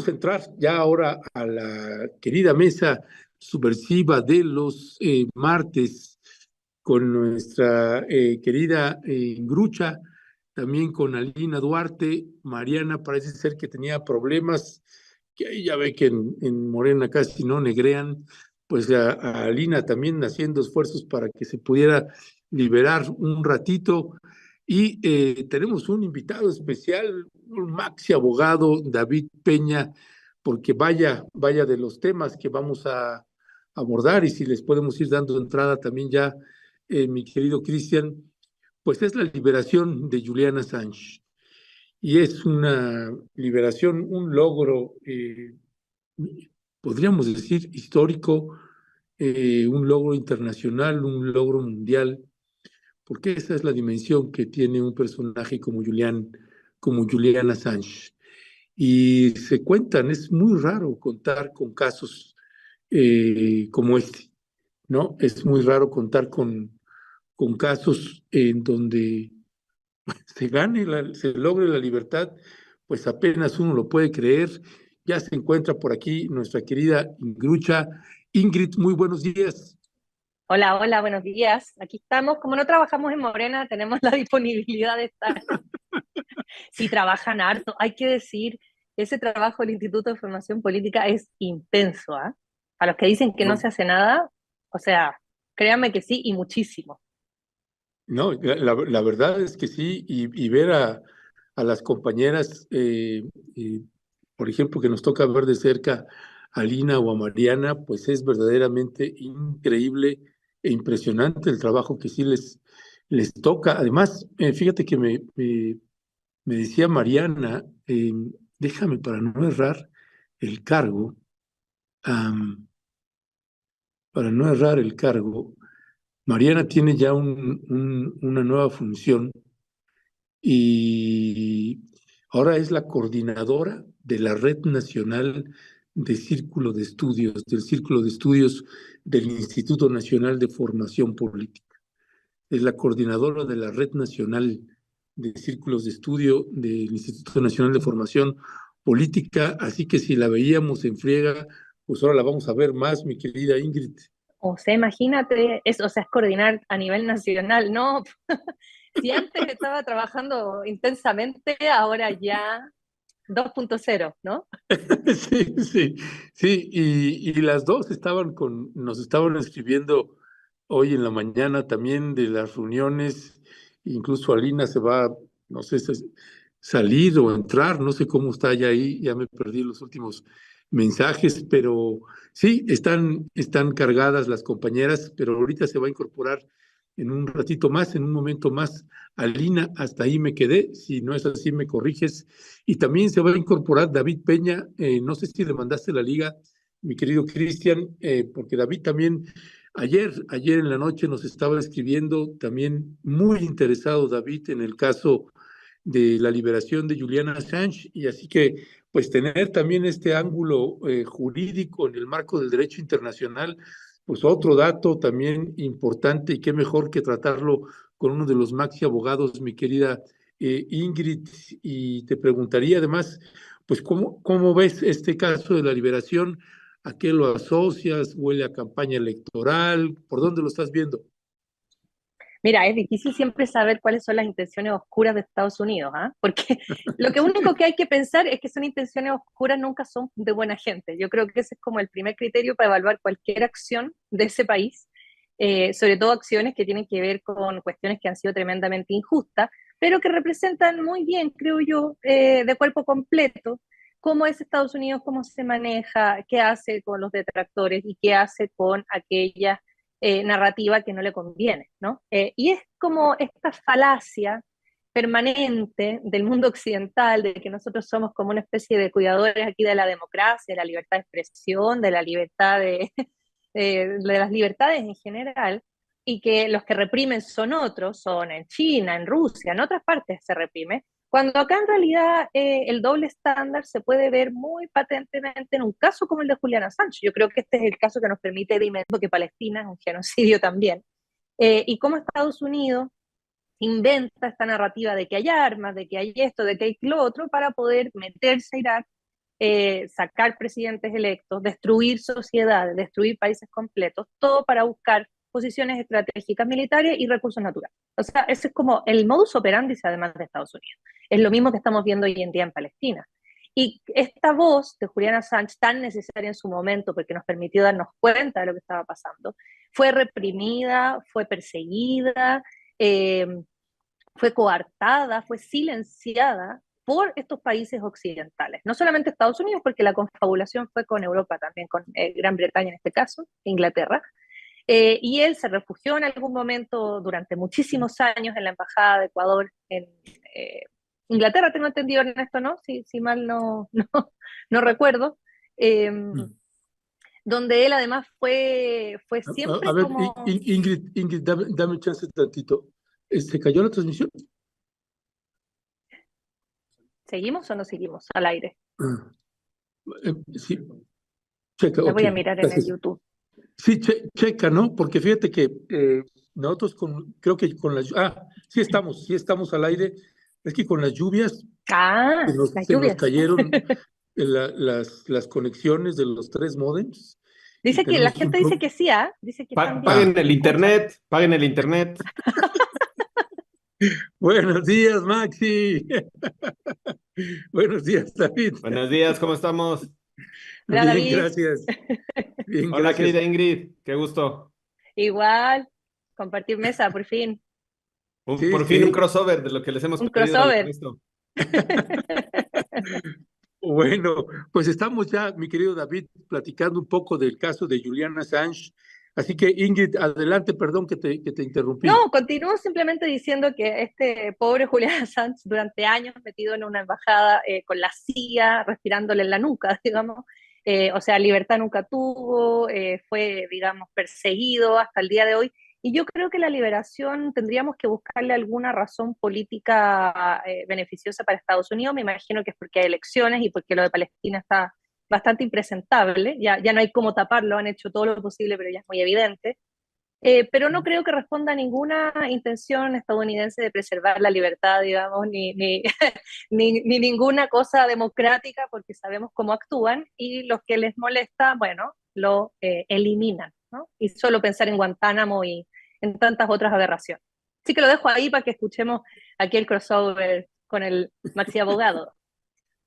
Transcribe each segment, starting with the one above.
vamos a entrar ya ahora a la querida mesa subversiva de los martes con nuestra querida Grucha, también con Alina Duarte. Mariana parece ser que tenía problemas, que ahí ya ve que en Morena casi no negrean, pues a Alina también haciendo esfuerzos para que se pudiera liberar un ratito. Y tenemos un invitado especial, un maxi abogado, David Peña, porque vaya de los temas que vamos a abordar, y si les podemos ir dando entrada también ya, mi querido Cristian, pues es la liberación de Julian Assange. Y es una liberación, un logro, podríamos decir, histórico, un logro internacional, un logro mundial, porque esa es la dimensión que tiene un personaje como Julian Assange. Y se cuentan, es muy raro contar con casos como este, ¿no? Es muy raro contar con casos en donde se logre la libertad, pues apenas uno lo puede creer. Ya se encuentra por aquí nuestra querida Ingrucha. Ingrid, muy buenos días. Hola, hola, buenos días. Aquí estamos. Como no trabajamos en Morena, tenemos la disponibilidad de estar. Sí, trabajan harto. Hay que decir, ese trabajo del Instituto de Formación Política es intenso, ¿ah? A los que dicen que no No, se hace nada, o sea, créanme que sí y muchísimo. no, la verdad es que sí, y ver a las compañeras, por ejemplo, que nos toca ver de cerca a Lina o a Mariana, pues es verdaderamente increíble e impresionante el trabajo que sí les toca. Además, fíjate que me decía Mariana, déjame para no errar el cargo, am, para no errar el cargo, Mariana tiene ya una nueva función, y ahora es la coordinadora de la Red Nacional de Círculo de Estudios, del Círculo de Estudios del Instituto Nacional de Formación Política. Es la coordinadora de la Red Nacional de Círculos de Estudio del Instituto Nacional de Formación Política, así que si la veíamos en friega, pues ahora la vamos a ver más, mi querida Ingrid. O sea, imagínate, eso, o sea, es coordinar a nivel nacional, ¿no? Si antes estaba trabajando intensamente, ahora ya 2.0, ¿no? Sí, sí, sí, y las dos nos estaban escribiendo hoy en la mañana también de las reuniones. Incluso Alina se va, no sé si salir o entrar, no sé cómo está ya ahí, ya me perdí los últimos mensajes, pero sí, están cargadas las compañeras, pero ahorita se va a incorporar en un ratito más, en un momento más, Alina. Hasta ahí me quedé, si no es así me corriges. Y también se va a incorporar David Peña. No sé si le mandaste la liga, mi querido Cristian, porque David también ayer en la noche nos estaba escribiendo, también muy interesado David en el caso de la liberación de Julian Assange, y así que pues tener también este ángulo jurídico en el marco del derecho internacional, pues otro dato también importante, y qué mejor que tratarlo con uno de los maxi abogados, mi querida Ingrid. Y te preguntaría además, pues ¿cómo ves este caso de la liberación? ¿A qué lo asocias? ¿Huele a campaña electoral? ¿Por dónde lo estás viendo? Mira, es difícil siempre saber cuáles son las intenciones oscuras de Estados Unidos, ¿ah? Porque lo que único que hay que pensar es que son intenciones oscuras, nunca son de buena gente. Yo creo que ese es como el primer criterio para evaluar cualquier acción de ese país, sobre todo acciones que tienen que ver con cuestiones que han sido tremendamente injustas, pero que representan muy bien, creo yo, de cuerpo completo, cómo es Estados Unidos, cómo se maneja, qué hace con los detractores y qué hace con aquellas narrativa que no le conviene, ¿no? Y es como esta falacia permanente del mundo occidental, de que nosotros somos como una especie de cuidadores aquí de la democracia, de la libertad de expresión, de la libertad de las libertades en general, y que los que reprimen son otros, son en China, en Rusia, en otras partes se reprime, cuando acá en realidad el doble estándar se puede ver muy patentemente en un caso como el de Julian Assange. Yo creo que este es el caso que nos permite dimensionar que Palestina es un genocidio también. Y cómo Estados Unidos inventa esta narrativa de que hay armas, de que hay esto, de que hay lo otro, para poder meterse a Irak sacar presidentes electos, destruir sociedades, destruir países completos, todo para buscar posiciones estratégicas militares y recursos naturales. O sea, ese es como el modus operandi, además de Estados Unidos. Es lo mismo que estamos viendo hoy en día en Palestina. Y esta voz de Julian Assange, tan necesaria en su momento porque nos permitió darnos cuenta de lo que estaba pasando, fue reprimida, fue perseguida, eh, fue coartada, fue silenciada por estos países occidentales. No solamente Estados Unidos, porque la confabulación fue con Europa también, con Gran Bretaña en este caso, Inglaterra. Y él se refugió en algún momento durante muchísimos años en la Embajada de Ecuador en Inglaterra, tengo entendido, Ernesto, ¿no? Si mal no recuerdo. Eh, donde él además fue A siempre ver, como... Ingrid, dame chance tantito. ¿Se cayó la transmisión? ¿Seguimos o no seguimos al aire? Ah, sí, checa, Me ok, voy a mirar en el gracias. YouTube. Sí, checa, ¿no? Porque fíjate que nosotros creo que con las... sí estamos al aire. Es que con las lluvias Ah, las se nos lluvias. cayeron las conexiones de los tres módems y Dice que la tenemos gente dice que sí, ¿ah? Dice que están bien, Ah, que se escucha. Paguen el internet. buenos días, Maxi. Buenos días, David. Buenos días, ¿cómo estamos? Hola, Bien, David. gracias. Bien, Hola, gracias. querida Ingrid, qué gusto. Igual, compartir mesa, por fin. Sí, Por fin un sí. crossover de lo que les hemos Un pedido al crossover. resto. Bueno, pues estamos ya, mi querido David, platicando un poco del caso de Julian Assange. Así que, Ingrid, adelante, perdón que te interrumpí. No, continúo simplemente diciendo que este pobre Julián Assange durante años metido en una embajada con la CIA, respirándole en la nuca, digamos, o sea, libertad nunca tuvo, fue, digamos, perseguido hasta el día de hoy. Y yo creo que la liberación tendríamos que buscarle alguna razón política beneficiosa para Estados Unidos. Me imagino que es porque hay elecciones y porque lo de Palestina está bastante impresentable. Ya no hay cómo taparlo, han hecho todo lo posible, pero ya es muy evidente. Pero no creo que responda a ninguna intención estadounidense de preservar la libertad, digamos, ni ninguna cosa democrática, porque sabemos cómo actúan y los que les molesta, bueno, lo eliminan, ¿no? Y solo pensar en Guantánamo y en tantas otras aberraciones. Así que lo dejo ahí para que escuchemos aquí el crossover con el Maxi Abogado.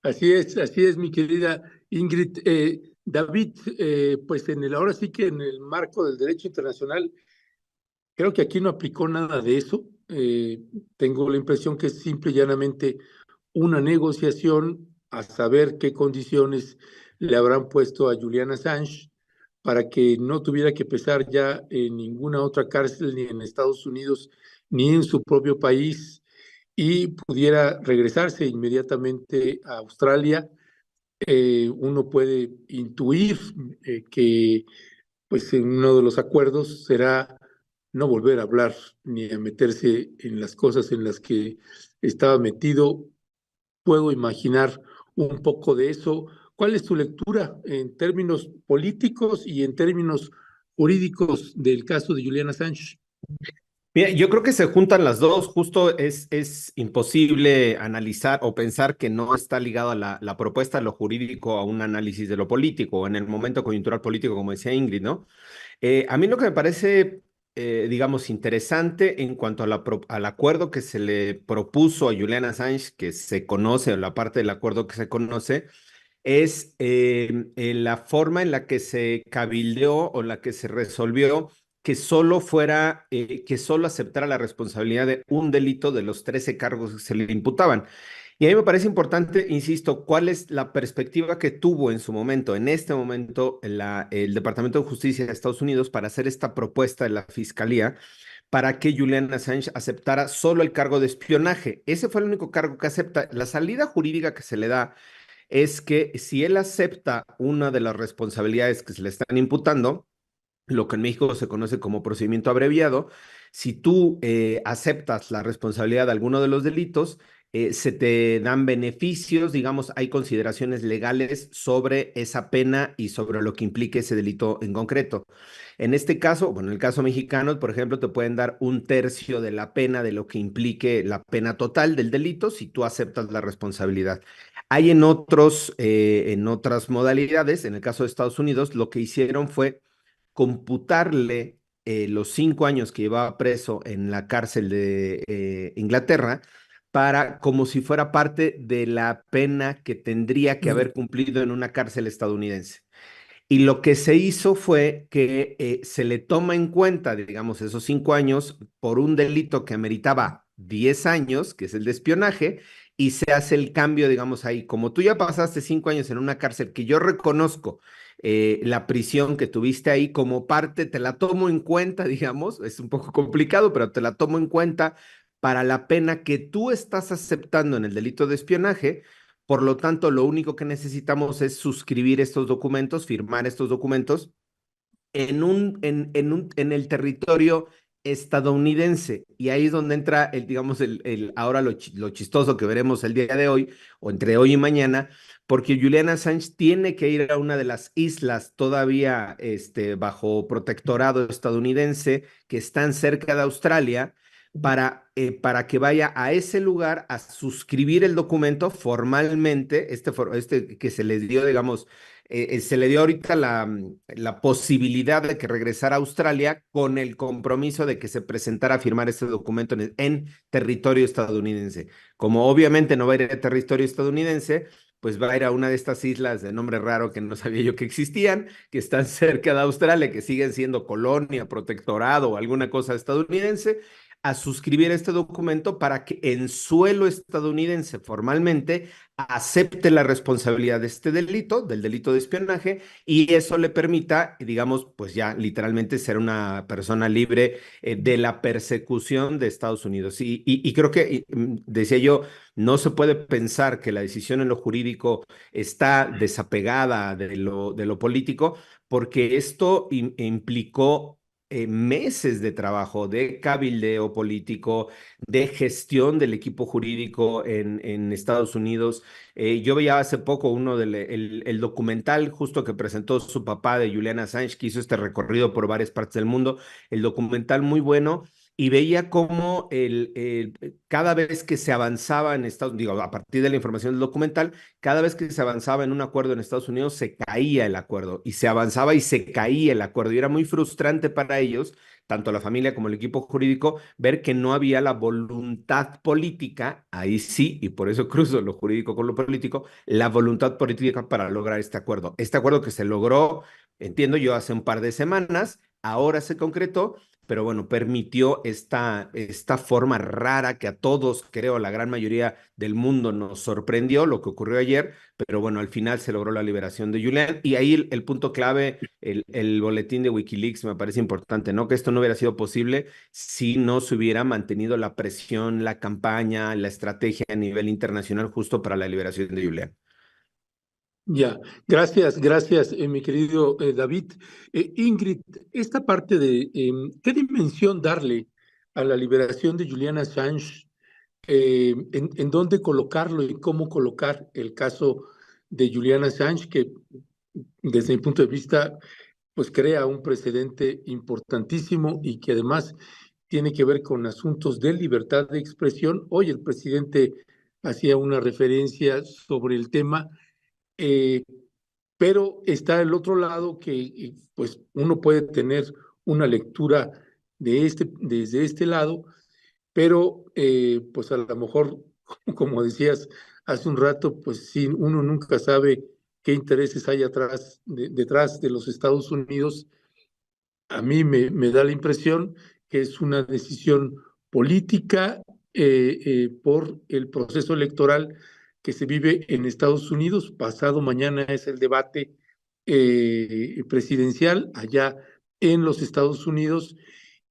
Así es, mi querida Ingrid. David, pues ahora sí que en el marco del derecho internacional, creo que aquí no aplicó nada de eso. Tengo la impresión que es simple y llanamente una negociación a saber qué condiciones le habrán puesto a Julian Assange para que no tuviera que pesar ya en ninguna otra cárcel, ni en Estados Unidos, ni en su propio país, y pudiera regresarse inmediatamente a Australia. Uno puede intuir que pues en uno de los acuerdos será no volver a hablar ni a meterse en las cosas en las que estaba metido. Puedo imaginar un poco de eso. ¿Cuál es tu lectura en términos políticos y en términos jurídicos del caso de Julian Assange? Mira, yo creo que se juntan las dos. Justo es imposible analizar o pensar que no está ligado a la propuesta de lo jurídico a un análisis de lo político, o en el momento coyuntural político, como decía Ingrid, ¿no? A mí lo que me parece, digamos, interesante en cuanto a al acuerdo que se le propuso a Julian Assange, que se conoce, o la parte del acuerdo que se conoce, es la forma en la que se cabildeó o la que se resolvió que solo fuera, que solo aceptara la responsabilidad de un delito de los 13 cargos que se le imputaban. Y a mí me parece importante, insisto, cuál es la perspectiva que tuvo en su momento, en este momento, el Departamento de Justicia de Estados Unidos para hacer esta propuesta de la Fiscalía para que Julian Assange aceptara solo el cargo de espionaje. Ese fue el único cargo que acepta. La salida jurídica que se le da es que si él acepta una de las responsabilidades que se le están imputando, lo que en México se conoce como procedimiento abreviado, si tú aceptas la responsabilidad de alguno de los delitos, se te dan beneficios, digamos, hay consideraciones legales sobre esa pena y sobre lo que implique ese delito en concreto. En este caso, bueno, en el caso mexicano, por ejemplo, te pueden dar un tercio de la pena de lo que implique la pena total del delito si tú aceptas la responsabilidad. Hay en otras modalidades, en el caso de Estados Unidos, lo que hicieron fue computarle los 5 años que llevaba preso en la cárcel de Inglaterra para como si fuera parte de la pena que tendría que haber cumplido en una cárcel estadounidense. Y lo que se hizo fue que se le toma en cuenta, digamos, esos 5 años por un delito que ameritaba 10 años, que es el de espionaje, y se hace el cambio, digamos, ahí. Como tú ya pasaste 5 años en una cárcel, que yo reconozco la prisión que tuviste ahí como parte, te la tomo en cuenta, digamos, es un poco complicado, pero te la tomo en cuenta para la pena que tú estás aceptando en el delito de espionaje. Por lo tanto, lo único que necesitamos es suscribir estos documentos, firmar estos documentos en el territorio estadounidense. Y ahí es donde entra, digamos, ahora lo chistoso que veremos el día de hoy, o entre hoy y mañana, porque Julian Assange tiene que ir a una de las islas todavía bajo protectorado estadounidense que están cerca de Australia para que vaya a ese lugar a suscribir el documento formalmente, este que se les dio, digamos, se le dio ahorita la posibilidad de que regresara a Australia con el compromiso de que se presentara a firmar este documento en territorio estadounidense. Como obviamente no va a ir a territorio estadounidense, pues va a ir a una de estas islas de nombre raro que no sabía yo que existían, que están cerca de Australia, que siguen siendo colonia, protectorado o alguna cosa estadounidense, a suscribir este documento para que en suelo estadounidense formalmente acepte la responsabilidad de este delito, del delito de espionaje, y eso le permita, digamos, pues ya literalmente ser una persona libre de la persecución de Estados Unidos. Y creo que, decía yo, no se puede pensar que la decisión en lo jurídico está desapegada de lo político, porque esto implicó meses de trabajo, de cabildeo político, de gestión del equipo jurídico en Estados Unidos. Yo veía hace poco el documental justo que presentó su papá de Julian Assange, que hizo este recorrido por varias partes del mundo, el documental muy bueno. Y veía cómo cada vez que se avanzaba en Estados Unidos, digo, a partir de la información del documental, cada vez que se avanzaba en un acuerdo en Estados Unidos, se caía el acuerdo y se avanzaba y se caía el acuerdo. Y era muy frustrante para ellos, tanto la familia como el equipo jurídico, ver que no había la voluntad política, ahí sí, y por eso cruzo lo jurídico con lo político, la voluntad política para lograr este acuerdo. Este acuerdo que se logró, entiendo yo, hace un par de semanas, ahora se concretó, pero bueno, permitió esta forma rara que a todos, creo, la gran mayoría del mundo nos sorprendió lo que ocurrió ayer, pero bueno, al final se logró la liberación de Julian. Y ahí el punto clave, el boletín de Wikileaks me parece importante, ¿no? Que esto no hubiera sido posible si no se hubiera mantenido la presión, la campaña, la estrategia a nivel internacional justo para la liberación de Julian. Ya, gracias, mi querido David. Ingrid, esta parte de qué dimensión darle a la liberación de Julian Assange, en dónde colocarlo y cómo colocar el caso de Julian Assange, que desde mi punto de vista, pues crea un precedente importantísimo y que además tiene que ver con asuntos de libertad de expresión. Hoy el presidente hacía una referencia sobre el tema. Eh, pero está el otro lado que pues uno puede tener una lectura desde este lado, pero pues a lo mejor, como decías hace un rato, pues sí, uno nunca sabe qué intereses hay detrás de los Estados Unidos. A mí me da la impresión que es una decisión política por el proceso electoral que se vive en Estados Unidos. Pasado mañana es el debate presidencial allá en los Estados Unidos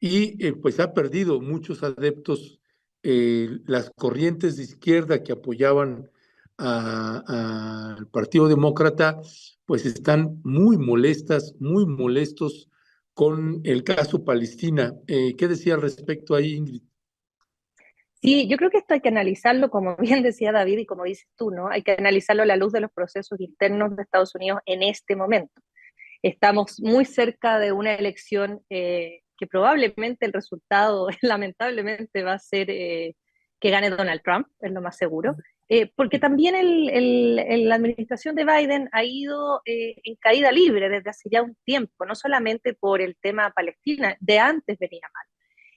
y pues ha perdido muchos adeptos. Las corrientes de izquierda que apoyaban al Partido Demócrata pues están muy molestos con el caso Palestina. ¿Qué decía al respecto ahí, Ingrid? Sí, yo creo que esto hay que analizarlo, como bien decía David y como dices tú, ¿no? Hay que analizarlo a la luz de los procesos internos de Estados Unidos en este momento. Estamos muy cerca de una elección que probablemente el resultado, lamentablemente, va a ser que gane Donald Trump, es lo más seguro. porque también la administración de Biden ha ido en caída libre desde hace ya un tiempo, no solamente por el tema Palestina, de antes venía mal.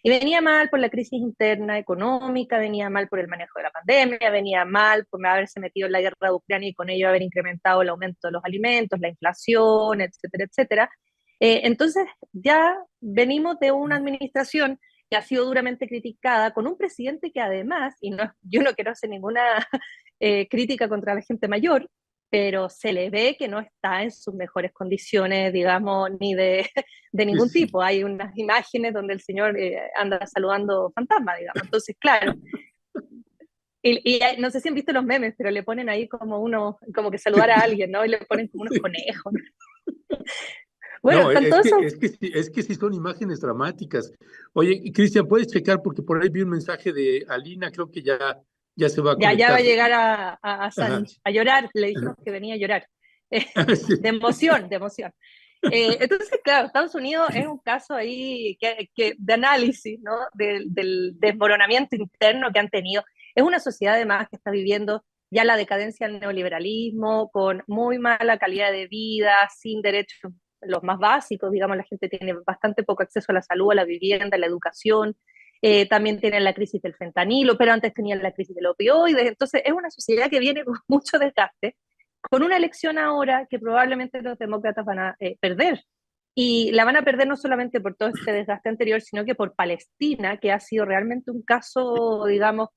Y venía mal por la crisis interna económica, venía mal por el manejo de la pandemia, venía mal por haberse metido en la guerra de Ucrania y con ello haber incrementado el aumento de los alimentos, la inflación, etcétera, etcétera. Entonces ya venimos de una administración que ha sido duramente criticada, con un presidente que además, y no, yo no quiero hacer ninguna crítica contra la gente mayor, pero se le ve que no está en sus mejores condiciones, digamos, ni de Sí, ningún sí. tipo. Hay unas imágenes donde el señor anda saludando fantasmas, digamos. Entonces, claro, no sé si han visto los memes, pero le ponen ahí como uno, como que saludar a alguien, ¿no? Y le ponen como unos Sí. conejos. Bueno, No, están todos esos. es que sí son imágenes dramáticas. Oye, y Cristian, ¿puedes checar? Porque por ahí vi un mensaje de Alina, creo que ya se va a Ya va a conectar. llegar a Ajá, Assange a llorar, le ajá. dijimos que venía a llorar, Sí. de emoción, de emoción. Entonces, claro, Estados Unidos es un caso ahí de análisis, ¿no? Del desmoronamiento interno que han tenido. Es una sociedad además que está viviendo ya la decadencia del neoliberalismo, con muy mala calidad de vida, sin derechos los más básicos, digamos, la gente tiene bastante poco acceso a la salud, a la vivienda, a la educación, también tienen la crisis del fentanilo, pero antes tenían la crisis del opioides, entonces es una sociedad que viene con mucho desgaste, con una elección ahora que probablemente los demócratas van a perder. Y la van a perder no solamente por todo este desgaste anterior, sino que por Palestina, que ha sido realmente un caso, digamos,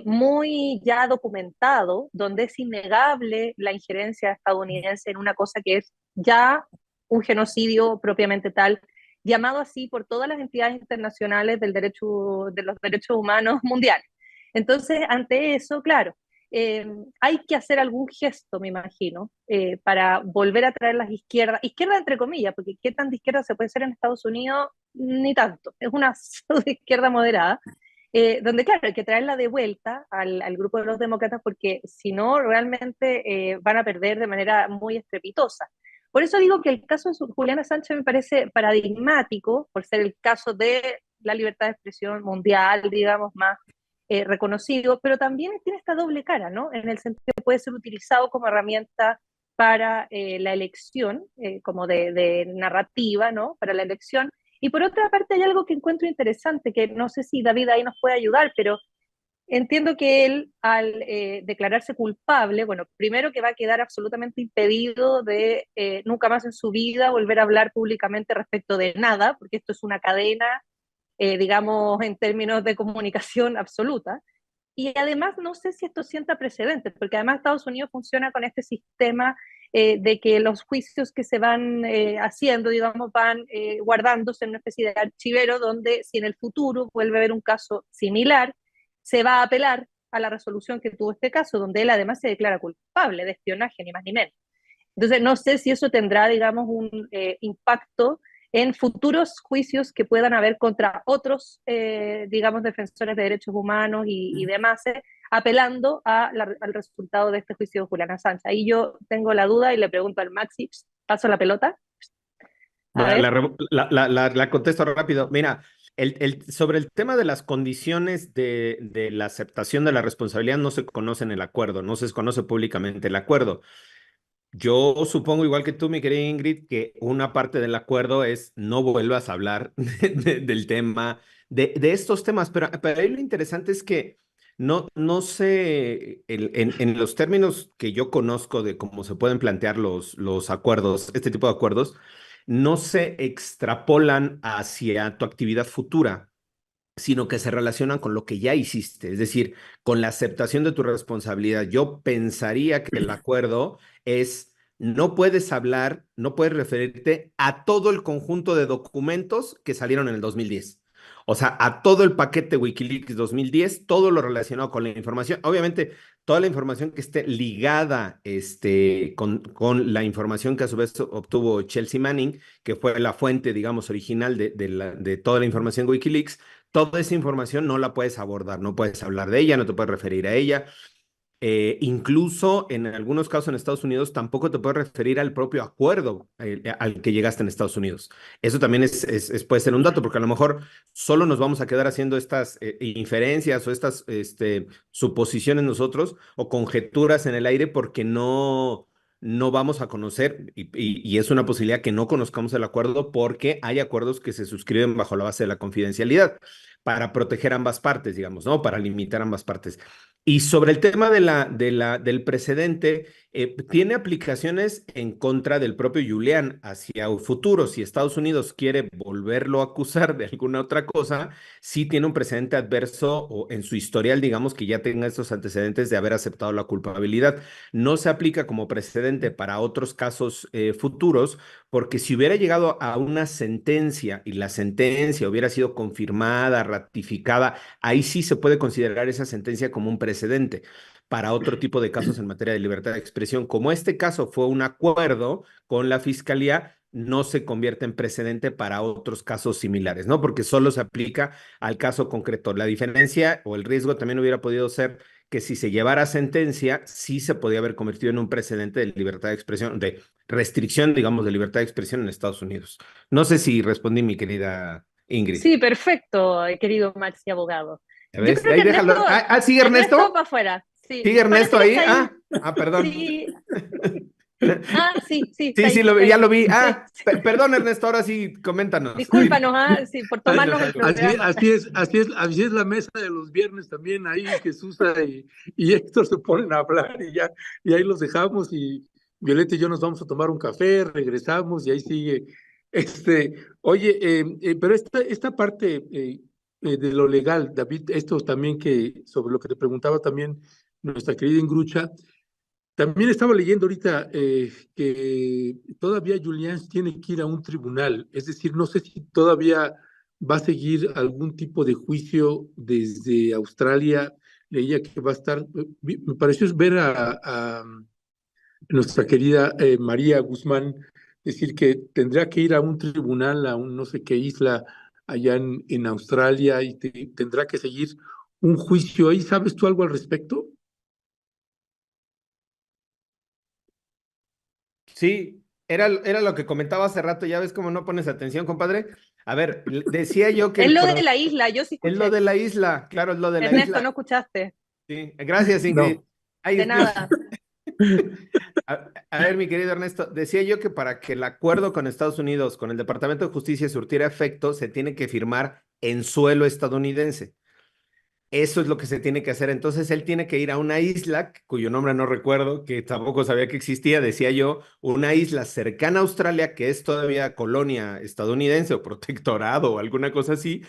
muy ya documentado, donde es innegable la injerencia estadounidense en una cosa que es ya un genocidio propiamente tal, llamado así por todas las entidades internacionales de los derechos humanos mundiales. Entonces, ante eso, claro, hay que hacer algún gesto, me imagino, para volver a traer las izquierdas, izquierda entre comillas, porque qué tan de izquierda se puede ser en Estados Unidos, ni tanto, es una izquierda moderada, donde claro, hay que traerla de vuelta al grupo de los demócratas, porque si no, realmente van a perder de manera muy estrepitosa. Por eso digo que el caso de Juliana Sánchez me parece paradigmático, por ser el caso de la libertad de expresión mundial, digamos, más reconocido, pero también tiene esta doble cara, ¿no? En el sentido que puede ser utilizado como herramienta para la elección, como de narrativa, ¿no? Para la elección. Y por otra parte hay algo que encuentro interesante, que no sé si David ahí nos puede ayudar, pero entiendo que él, al declararse culpable, bueno, primero que va a quedar absolutamente impedido de nunca más en su vida volver a hablar públicamente respecto de nada, porque esto es una cadena, digamos, en términos de comunicación absoluta. Y además no sé si esto sienta precedentes, porque además Estados Unidos funciona con este sistema de que los juicios que se van haciendo, digamos, van guardándose en una especie de archivero donde si en el futuro vuelve a haber un caso similar, se va a apelar a la resolución que tuvo este caso, donde él además se declara culpable de espionaje, ni más ni menos. Entonces, no sé si eso tendrá, digamos, un impacto en futuros juicios que puedan haber contra otros, digamos, defensores de derechos humanos y demás, apelando al resultado de este juicio de Juliana Sánchez. Ahí yo tengo la duda y le pregunto al Maxi, paso la pelota. A Bueno, ver. la contesto rápido. Mira, sobre el tema de las condiciones de la aceptación de la responsabilidad no se conoce en el acuerdo, no se conoce públicamente el acuerdo. Yo supongo, igual que tú, mi querida Ingrid, que una parte del acuerdo es no vuelvas a hablar del tema, de estos temas, pero ahí lo interesante es que no sé, en los términos que yo conozco de cómo se pueden plantear los acuerdos, este tipo de acuerdos, no se extrapolan hacia tu actividad futura, sino que se relacionan con lo que ya hiciste, es decir, con la aceptación de tu responsabilidad. Yo pensaría que el acuerdo es, no puedes hablar, no puedes referirte a todo el conjunto de documentos que salieron en el 2010. O sea, a todo el paquete Wikileaks 2010, todo lo relacionado con la información. Obviamente, toda la información que esté ligada con la información que a su vez obtuvo Chelsea Manning, que fue la fuente, digamos, original de toda la información Wikileaks, toda esa información no la puedes abordar, no puedes hablar de ella, no te puedes referir a ella. Incluso en algunos casos en Estados Unidos tampoco te puedes referir al propio acuerdo al que llegaste en Estados Unidos. Eso también puede ser un dato, porque a lo mejor solo nos vamos a quedar haciendo estas inferencias o estas suposiciones nosotros o conjeturas en el aire porque no vamos a conocer, y es una posibilidad que no conozcamos el acuerdo porque hay acuerdos que se suscriben bajo la base de la confidencialidad para proteger ambas partes, digamos, ¿no? Para limitar ambas partes. Y sobre el tema del precedente, tiene aplicaciones en contra del propio Julián hacia un futuro. Si Estados Unidos quiere volverlo a acusar de alguna otra cosa, sí tiene un precedente adverso o en su historial, digamos, que ya tenga estos antecedentes de haber aceptado la culpabilidad. No se aplica como precedente para otros casos futuros, porque si hubiera llegado a una sentencia y la sentencia hubiera sido confirmada, ratificada, ahí sí se puede considerar esa sentencia como un precedente para otro tipo de casos en materia de libertad de expresión. Como este caso fue un acuerdo con la fiscalía, no se convierte en precedente para otros casos similares, ¿no? Porque solo se aplica al caso concreto. La diferencia o el riesgo también hubiera podido ser que si se llevara a sentencia, sí se podía haber convertido en un precedente de libertad de expresión, de restricción, digamos, de libertad de expresión en Estados Unidos. No sé si respondí, mi querida Ingrid. Sí, perfecto, querido Maxi abogado. ¿Ya Yo ves? creo que Ahí déjalo. ¿Sigue Ernesto va Ernesto? para afuera. Sí, ¿Sigue parece Ernesto que ahí? está ahí. Perdón. Sí. Sí, sí, está Sí, ahí, sí, está ya ahí. lo vi. Sí, sí. Perdón, Ernesto, ahora sí, coméntanos. Discúlpanos, sí, por tomarnos el Así, programa. así es la mesa de los viernes también. Ahí Jesús y Héctor se ponen a hablar y ahí los dejamos y Violeta y yo nos vamos a tomar un café, regresamos y ahí sigue. Oye, pero esta parte de lo legal, David, esto también que sobre lo que te preguntaba también nuestra querida Ingrucha, también estaba leyendo ahorita que todavía Julián tiene que ir a un tribunal, es decir, no sé si todavía va a seguir algún tipo de juicio desde Australia. Leía que va a estar, me pareció ver a nuestra querida María Guzmán decir que tendrá que ir a un tribunal, a un no sé qué isla allá en Australia y tendrá que seguir un juicio ahí. ¿Sabes tú algo al respecto? Sí, era lo que comentaba hace rato. Ya ves cómo no pones atención, compadre. A ver, decía yo que Es el lo de la isla, yo sí es lo escuché. de la isla, claro, es lo de la Ernesto, isla. no escuchaste. Sí, gracias, Ingrid. No. De Ay, nada. a ver, mi querido Ernesto, decía yo que para que el acuerdo con Estados Unidos, con el Departamento de Justicia, surtiera efecto, se tiene que firmar en suelo estadounidense. Eso es lo que se tiene que hacer. Entonces él tiene que ir a una isla, cuyo nombre no recuerdo, que tampoco sabía que existía, decía yo, una isla cercana a Australia, que es todavía colonia estadounidense o protectorado o alguna cosa así,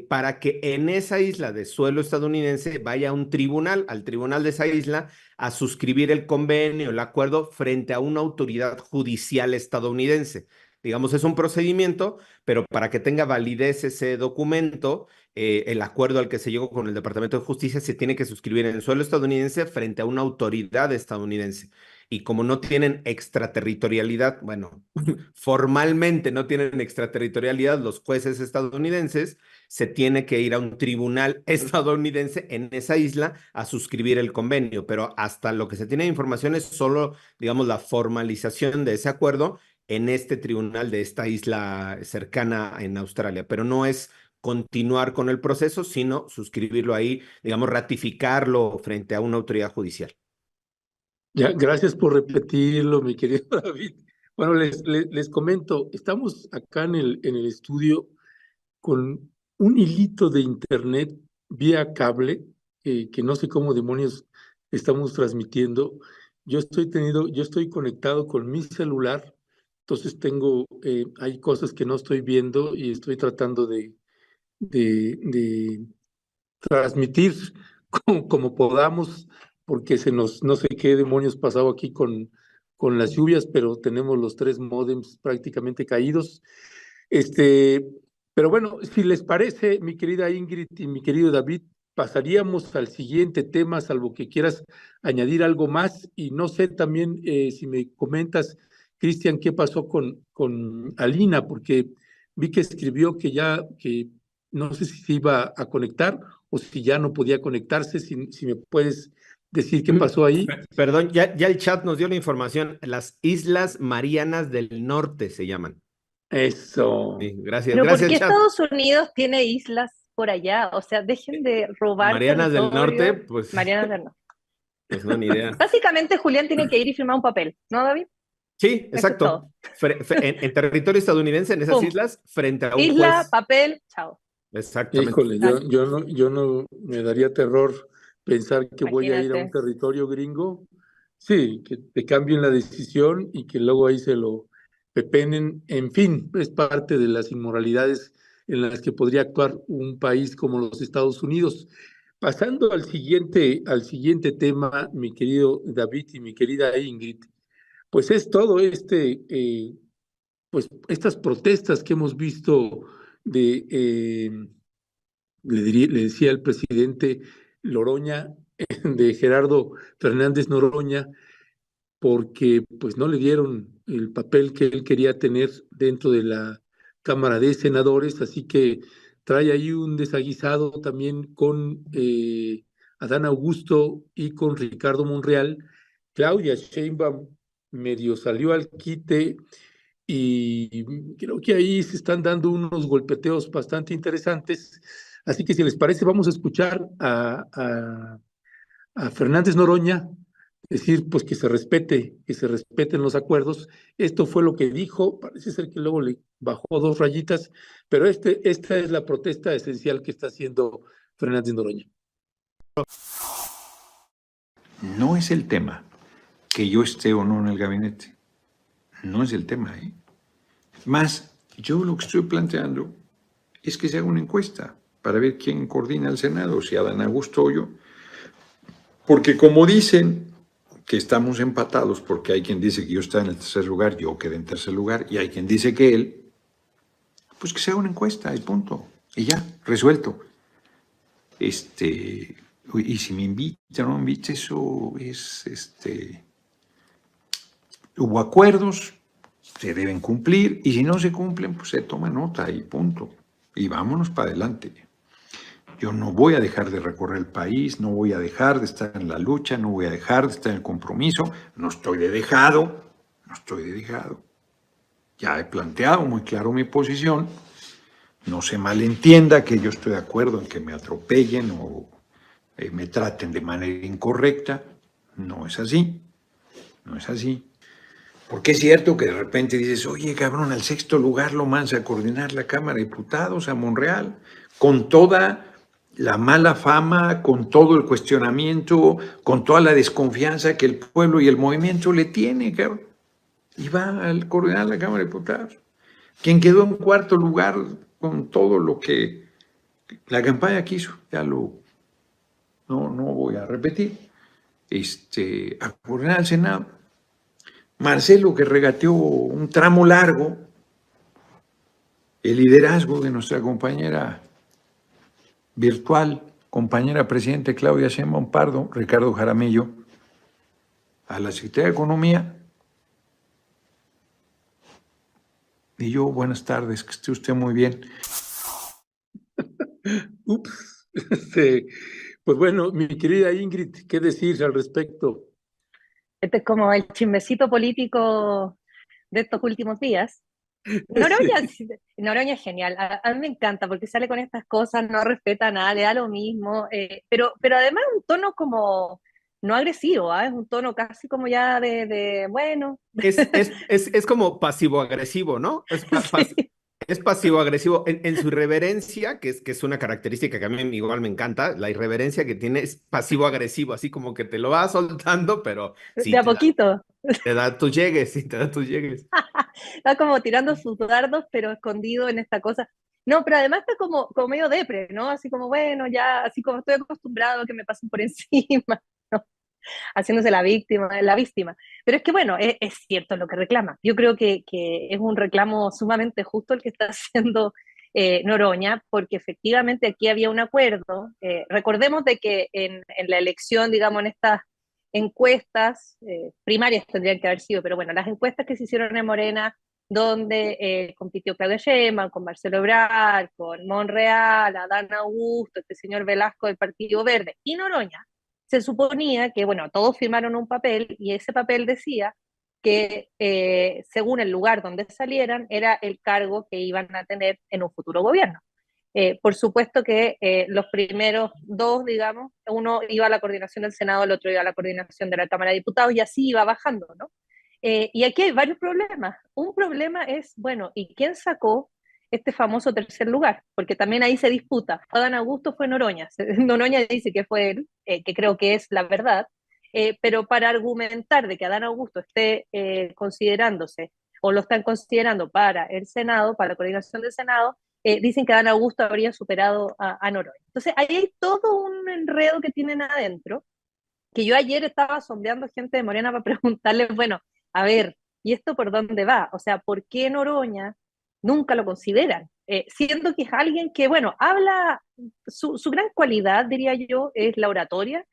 para que en esa isla de suelo estadounidense vaya a un tribunal, al tribunal de esa isla, a suscribir el convenio, el acuerdo frente a una autoridad judicial estadounidense. Digamos, es un procedimiento, pero para que tenga validez ese documento, el acuerdo al que se llegó con el Departamento de Justicia se tiene que suscribir en el suelo estadounidense frente a una autoridad estadounidense. Y como no tienen extraterritorialidad, bueno, formalmente no tienen extraterritorialidad los jueces estadounidenses, se tiene que ir a un tribunal estadounidense en esa isla a suscribir el convenio. Pero hasta lo que se tiene de información es solo, digamos, la formalización de ese acuerdo en este tribunal de esta isla cercana en Australia, pero no es continuar con el proceso, sino suscribirlo ahí, digamos, ratificarlo frente a una autoridad judicial. Ya, gracias por repetirlo, mi querido David. Bueno, les comento, estamos acá en el estudio con un hilito de internet vía cable, que no sé cómo demonios estamos transmitiendo. Yo estoy conectado con mi celular, entonces hay cosas que no estoy viendo y estoy tratando de transmitir como podamos, porque no sé qué demonios pasaba aquí con las lluvias, pero tenemos los tres módems prácticamente caídos. Este, pero bueno, si les parece, mi querida Ingrid y mi querido David, pasaríamos al siguiente tema, salvo que quieras añadir algo más. Y no sé también si me comentas, Cristian, qué pasó con Alina, porque vi que escribió que no sé si se iba a conectar o si ya no podía conectarse, si me puedes decir qué pasó ahí. Perdón, ya el chat nos dio la información. Las Islas Marianas del Norte se llaman. Eso. Sí, gracias, Pero ¿por gracias, qué chat. Estados Unidos tiene islas por allá? O sea, dejen de robar Marianas del Norte, territorio. pues, Marianas del Norte. pues no, ni idea. Básicamente, Julián tiene que ir y firmar un papel, ¿no, David? Sí, Eso es todo. exacto. En territorio estadounidense, en esas ¡Pum! islas, frente a un Isla, juez. papel, chao. Exactamente. Híjole, Dale, yo no me daría terror pensar que voy a ir a un imagínate. territorio gringo. Sí, que te cambien la decisión y que luego ahí se lo pepenen. En fin, es parte de las inmoralidades en las que podría actuar un país como los Estados Unidos. Pasando al siguiente tema, mi querido David y mi querida Ingrid, pues es todo pues estas protestas que hemos visto de le decía el presidente Loroña, de Gerardo Fernández Noroña, porque pues no le dieron el papel que él quería tener dentro de la Cámara de Senadores, así que trae ahí un desaguisado también con Adán Augusto y con Ricardo Monreal. Claudia Sheinbaum medio salió al quite y creo que ahí se están dando unos golpeteos bastante interesantes. Así que si les parece, vamos a escuchar a Fernández Noroña decir pues que se respeten los acuerdos. Esto fue lo que dijo, parece ser que luego le bajó 2 rayitas, pero esta es la protesta esencial que está haciendo Fernández Noroña. No es el tema que yo esté o no en el gabinete. No es el tema, ¿eh? Más, yo lo que estoy planteando es que se haga una encuesta para ver quién coordina el Senado, si Adán Augusto o yo. Porque como dicen que estamos empatados, porque hay quien dice que yo estaba en el tercer lugar, yo quedé en tercer lugar, y hay quien dice que él, pues que se haga una encuesta y punto. Y ya, resuelto. Y si me invita o no me invita, eso es, hubo acuerdos, se deben cumplir, y si no se cumplen, pues se toma nota y punto. Y vámonos para adelante. Yo no voy a dejar de recorrer el país, no voy a dejar de estar en la lucha, no voy a dejar de estar en el compromiso, no estoy de dejado. Ya he planteado muy claro mi posición, no se malentienda que yo estoy de acuerdo en que me atropellen o me traten de manera incorrecta, no es así. Porque es cierto que de repente dices, oye, cabrón, al sexto lugar lo mandas a coordinar la Cámara de Diputados a Monreal, con toda la mala fama, con todo el cuestionamiento, con toda la desconfianza que el pueblo y el movimiento le tiene, cabrón. Y va a coordinar la Cámara de Diputados. Quien quedó en cuarto lugar con todo lo que la campaña quiso, no voy a repetir, a coordinar al Senado. Marcelo, que regateó un tramo largo, el liderazgo de nuestra compañera virtual, compañera presidente Claudia Sheinbaum Pardo, Ricardo Jaramillo, a la Secretaría de Economía. Y yo, buenas tardes, que esté usted muy bien. Ups. Pues bueno, mi querida Ingrid, ¿qué decir al respecto? Este es como el chismecito político de estos últimos días. Sí. Noroña es genial, a mí me encanta porque sale con estas cosas, no respeta nada, le da lo mismo, pero además es un tono como no agresivo, ¿eh? Es un tono casi como ya bueno. Es como pasivo-agresivo, ¿no? Sí. Es pasivo-agresivo en su irreverencia, que es una característica que a mí igual me encanta, la irreverencia que tiene es pasivo-agresivo, así como que te lo va soltando, pero De sí, a poquito, te da tus llegues, sí, te da tus llegues. está como tirando sus dardos, pero escondido en esta cosa. No, pero además está como medio depre, ¿no? Así como, bueno, ya, así como estoy acostumbrado a que me pasen por encima, ¿no? Haciéndose la víctima. Pero es que, bueno, es cierto lo que reclama. Yo creo que es un reclamo sumamente justo el que está haciendo Noroña, porque efectivamente aquí había un acuerdo. Recordemos de que en la elección, digamos, en estas encuestas, primarias tendrían que haber sido, pero bueno, las encuestas que se hicieron en Morena donde compitió Claudia Sheinbaum, con Marcelo Ebrard, con Monreal, Adán Augusto, este señor Velasco del Partido Verde y Noroña, se suponía que, bueno, todos firmaron un papel y ese papel decía que según el lugar donde salieran era el cargo que iban a tener en un futuro gobierno. Por supuesto que los primeros dos, digamos, uno iba a la coordinación del Senado, el otro iba a la coordinación de la Cámara de Diputados y así iba bajando, ¿no? Y aquí hay varios problemas. Un problema es, bueno, ¿y quién sacó este famoso tercer lugar? Porque también ahí se disputa. ¿Fue Adán Augusto, fue Noroña? Noroña dice que fue él, que creo que es la verdad, pero para argumentar de que Adán Augusto esté considerándose o lo están considerando para el Senado, para la coordinación del Senado, dicen que Adán Augusto habría superado a Noroña. Entonces, ahí hay todo un enredo que tienen adentro, que yo ayer estaba sondeando gente de Morena para preguntarles, bueno, a ver, ¿y esto por dónde va? O sea, ¿por qué Noroña nunca lo consideran? Siendo que es alguien que, bueno, habla, su gran cualidad, diría yo, es la oratoria.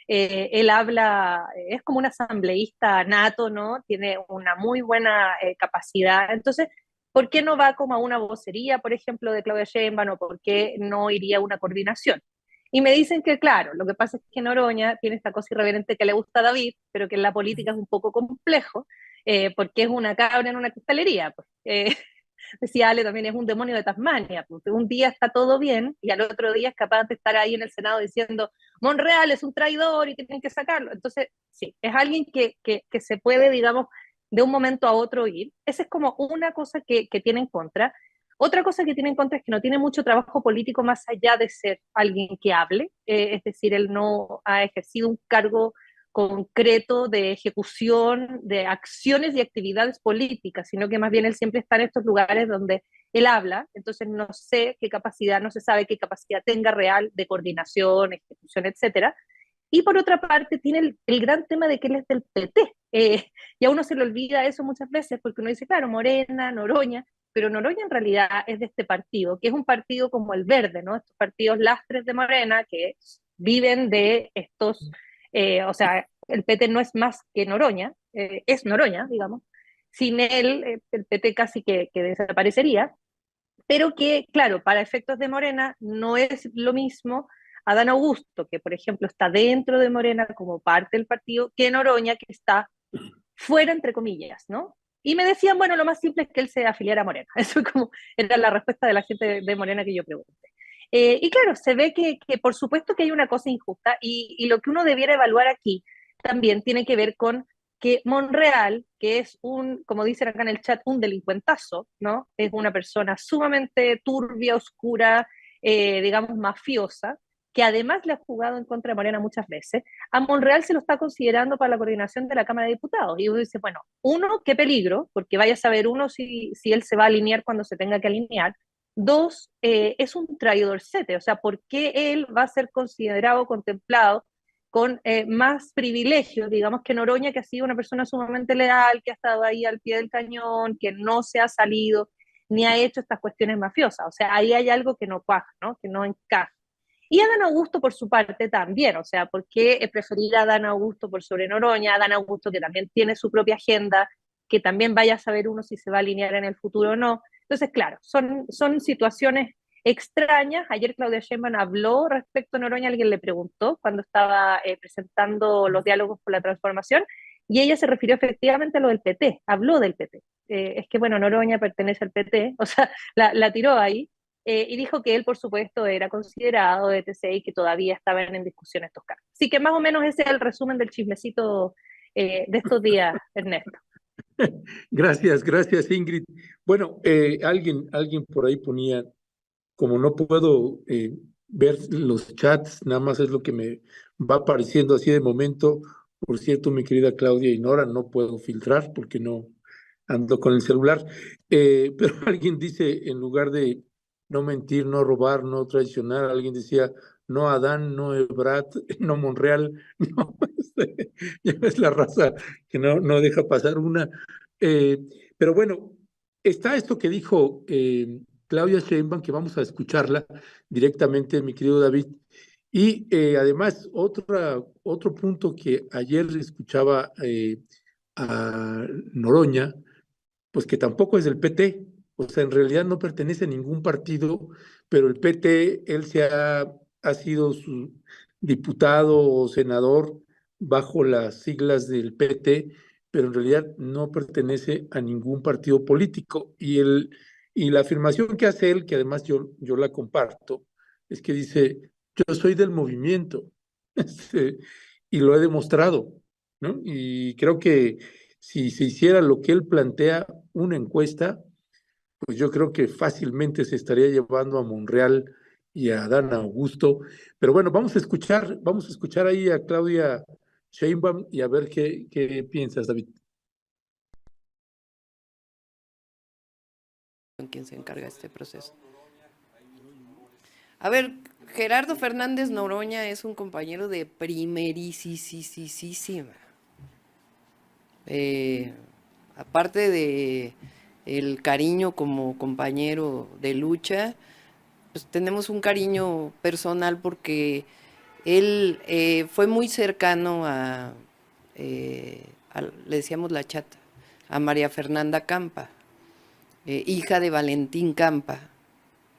Él habla, es como un asambleísta nato, ¿no? Tiene una muy buena capacidad. Entonces, ¿por qué no va como a una vocería, por ejemplo, de Claudia Sheinbaum, o por qué no iría a una coordinación? Y me dicen que, claro, lo que pasa es que Noroña tiene esta cosa irreverente que le gusta a David, pero que en la política es un poco complejo, porque es una cabra en una cristalería. Pues. Decía Ale también, es un demonio de Tasmania. Pues. Un día está todo bien y al otro día es capaz de estar ahí en el Senado diciendo, Monreal es un traidor y tienen que sacarlo. Entonces, sí, es alguien que se puede, digamos, de un momento a otro ir. Esa es como una cosa que tiene en contra. Otra cosa que tiene en contra es que no tiene mucho trabajo político más allá de ser alguien que hable, es decir, él no ha ejercido un cargo concreto de ejecución de acciones y actividades políticas, sino que más bien él siempre está en estos lugares donde él habla, entonces no sé qué capacidad, no se sabe qué capacidad tenga real de coordinación, ejecución, etcétera. Y por otra parte, tiene el gran tema de que él es del PT. Y a uno se le olvida eso muchas veces, porque uno dice, claro, Morena, Noroña, pero Noroña en realidad es de este partido, que es un partido como el Verde, ¿no? Estos partidos lastres de Morena que viven de estos, o sea, el PT no es más que Noroña, es Noroña, digamos. Sin él, el PT casi que desaparecería, pero que, claro, para efectos de Morena no es lo mismo Adán Augusto, que por ejemplo está dentro de Morena como parte del partido, que Noroña, que está fuera, entre comillas, ¿no? Y me decían, bueno, lo más simple es que él se afiliara a Morena. Eso como era la respuesta de la gente de Morena que yo pregunté. Y claro, se ve que por supuesto que hay una cosa injusta y lo que uno debiera evaluar aquí también tiene que ver con que Monreal, que es un, como dicen acá en el chat, un delincuentazo, ¿no? Es una persona sumamente turbia, oscura, digamos, mafiosa, que además le ha jugado en contra de Morena muchas veces, a Monreal se lo está considerando para la coordinación de la Cámara de Diputados. Y uno dice, bueno, uno, qué peligro, porque vaya a saber uno si él se va a alinear cuando se tenga que alinear. Dos, es un traidorcete, o sea, ¿por qué él va a ser considerado, contemplado con más privilegios, digamos, que Noroña, que ha sido una persona sumamente leal, que ha estado ahí al pie del cañón, que no se ha salido ni ha hecho estas cuestiones mafiosas? O sea, ahí hay algo que no cuaja, ¿no? Que no encaja. Y Adán Augusto, por su parte, también, o sea, ¿por qué preferir a Adán Augusto por sobre Noroña? Adán Augusto, que también tiene su propia agenda, que también vaya a saber uno si se va a alinear en el futuro o no. Entonces, claro, son situaciones extrañas. Ayer Claudia Sheinbaum habló respecto a Noroña, alguien le preguntó cuando estaba presentando los diálogos por la transformación, y ella se refirió efectivamente a lo del PT, habló del PT. Es que, bueno, Noroña pertenece al PT, o sea, la tiró ahí, y dijo que él, por supuesto, era considerado de TC y que todavía estaban en discusión estos casos. Así que más o menos ese es el resumen del chismecito de estos días, Ernesto. Gracias, gracias, Ingrid. Bueno, alguien por ahí ponía, como no puedo ver los chats, nada más es lo que me va apareciendo así de momento. Por cierto, mi querida Claudia y Nora, no puedo filtrar porque no ando con el celular. Pero alguien dice, en lugar de no mentir, no robar, no traicionar, alguien decía, no Adán, no Ebrard, no Monreal, no, ya ves la raza que no deja pasar una. Eh, pero bueno, está esto que dijo Claudia Sheinbaum, que vamos a escucharla directamente, mi querido David. Y además, otro punto que ayer escuchaba a Noroña, pues que tampoco es del PT, o sea, en realidad no pertenece a ningún partido, pero el PT, ha sido su diputado o senador bajo las siglas del PT, pero en realidad no pertenece a ningún partido político. Y la afirmación que hace él, que además yo la comparto, es que dice, yo soy del movimiento, este, y lo he demostrado, ¿no? Y creo que si se hiciera lo que él plantea, una encuesta, pues yo creo que fácilmente se estaría llevando a Monreal y a Dan Augusto. Pero bueno, vamos a escuchar ahí a Claudia Sheinbaum y a ver qué piensas, David. Con quien se encarga este proceso. A ver, Gerardo Fernández Noroña es un compañero de primerísima. Aparte de el cariño como compañero de lucha, pues tenemos un cariño personal porque él fue muy cercano le decíamos la chata, a María Fernanda Campa, hija de Valentín Campa,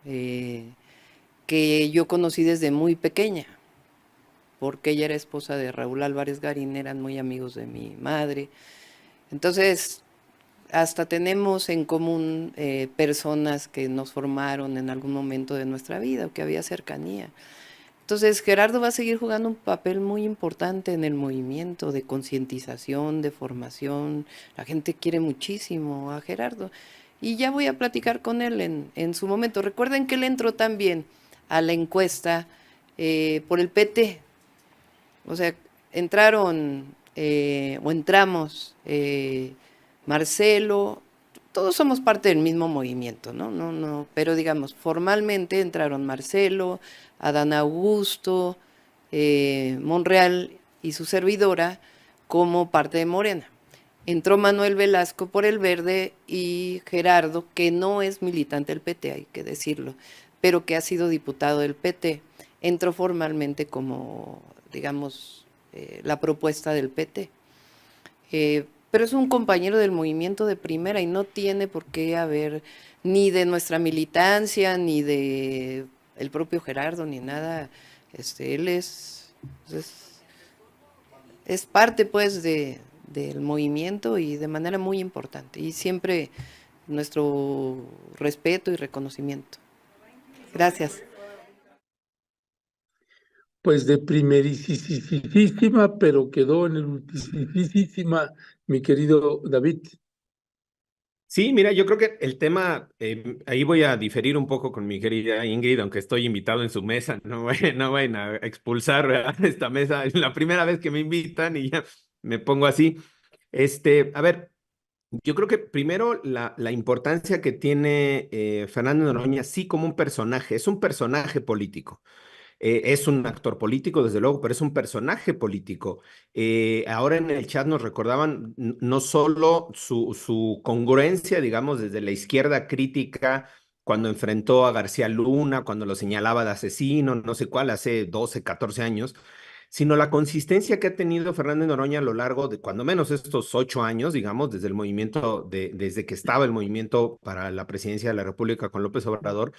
que yo conocí desde muy pequeña, porque ella era esposa de Raúl Álvarez Garín, eran muy amigos de mi madre. Entonces, hasta tenemos en común personas que nos formaron en algún momento de nuestra vida, o que había cercanía. Entonces, Gerardo va a seguir jugando un papel muy importante en el movimiento de concientización, de formación. La gente quiere muchísimo a Gerardo. Y ya voy a platicar con él en su momento. Recuerden que él entró también a la encuesta por el PT. O sea, entramos Marcelo, todos somos parte del mismo movimiento, ¿no? Pero digamos, formalmente entraron Marcelo, Adán Augusto, Monreal y su servidora como parte de Morena. Entró Manuel Velasco por el Verde y Gerardo, que no es militante del PT, hay que decirlo, pero que ha sido diputado del PT, entró formalmente como, digamos, la propuesta del PT. Pero es un compañero del movimiento de primera y no tiene por qué haber ni de nuestra militancia, ni de el propio Gerardo, ni nada. Él es parte pues del movimiento y de manera muy importante. Y siempre nuestro respeto y reconocimiento. Gracias. Pues de primerísima, pero quedó en el ultimísima, mi querido David. Sí, mira, yo creo que el tema, ahí voy a diferir un poco con mi querida Ingrid, aunque estoy invitado en su mesa, no vayan a expulsar, ¿verdad? Esta mesa, es la primera vez que me invitan y ya me pongo así. A ver, yo creo que primero la importancia que tiene Fernando Noroña, sí como un personaje, es un personaje político. Es un actor político, desde luego, pero es un personaje político. Ahora en el chat nos recordaban no solo su congruencia, digamos, desde la izquierda crítica, cuando enfrentó a García Luna, cuando lo señalaba de asesino, no sé cuál, hace 12, 14 años, sino la consistencia que ha tenido Fernando Noroña a lo largo de, cuando menos estos 8 años, digamos, desde el movimiento, desde que estaba el movimiento para la presidencia de la República con López Obrador.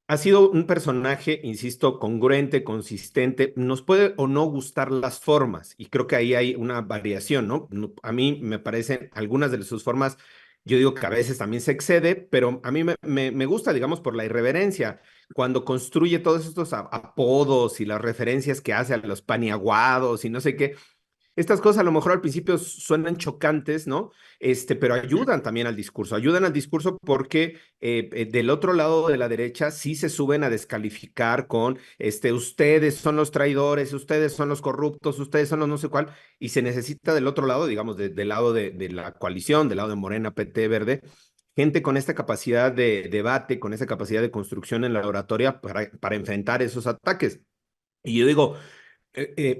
Ha sido un personaje, insisto, congruente, consistente. Nos puede o no gustar las formas, y creo que ahí hay una variación, ¿no? A mí me parecen algunas de sus formas, yo digo que a veces también se excede, pero a mí me gusta, digamos, por la irreverencia, cuando construye todos estos apodos y las referencias que hace a los paniaguados y no sé qué. Estas cosas a lo mejor al principio suenan chocantes, ¿no? Pero ayudan al discurso porque del otro lado de la derecha sí se suben a descalificar con, ustedes son los traidores, ustedes son los corruptos, ustedes son los no sé cuál, y se necesita del otro lado, digamos, del lado de la coalición, del lado de Morena, PT, Verde, gente con esta capacidad de debate, con esta capacidad de construcción en la oratoria para enfrentar esos ataques. Y yo digo,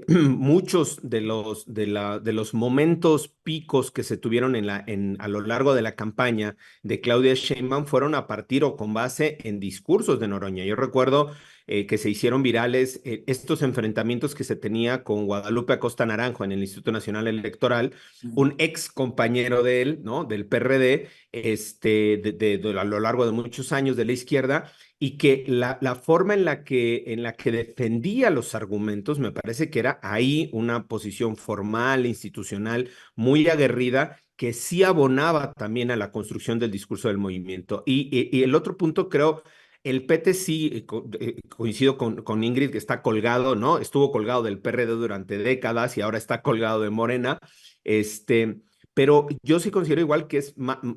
muchos de los momentos picos que se tuvieron a lo largo de la campaña de Claudia Sheinbaum fueron a partir o con base en discursos de Noroña. Yo recuerdo que se hicieron virales estos enfrentamientos que se tenía con Guadalupe Acosta Naranjo en el Instituto Nacional Electoral, un ex compañero de él, ¿no? Del PRD, a lo largo de muchos años de la izquierda, y que la forma en la que defendía los argumentos, me parece que era ahí una posición formal, institucional, muy aguerrida, que sí abonaba también a la construcción del discurso del movimiento. Y el otro punto, creo, el PT sí, coincido con Ingrid, que está colgado, ¿no? Estuvo colgado del PRD durante décadas y ahora está colgado de Morena, pero yo sí considero igual que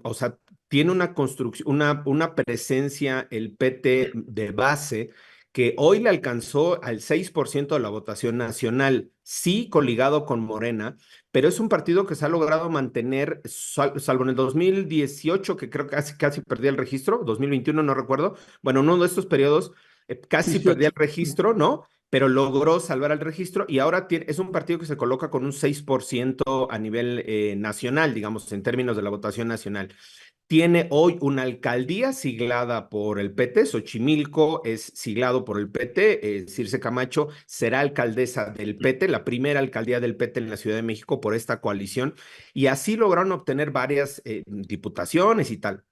o sea, tiene una construcción, una presencia el PT de base que hoy le alcanzó al 6% de la votación nacional, sí coligado con Morena, pero es un partido que se ha logrado mantener, salvo en el 2018, que creo que casi perdí el registro, 2021 no recuerdo, bueno, en uno de estos periodos casi perdí el 18. registro, ¿no? Pero logró salvar el registro y ahora es un partido que se coloca con un 6% a nivel nacional, digamos, en términos de la votación nacional. Tiene hoy una alcaldía siglada por el PT, Xochimilco es siglado por el PT, Circe Camacho será alcaldesa del PT, la primera alcaldía del PT en la Ciudad de México por esta coalición, y así lograron obtener varias diputaciones y tal.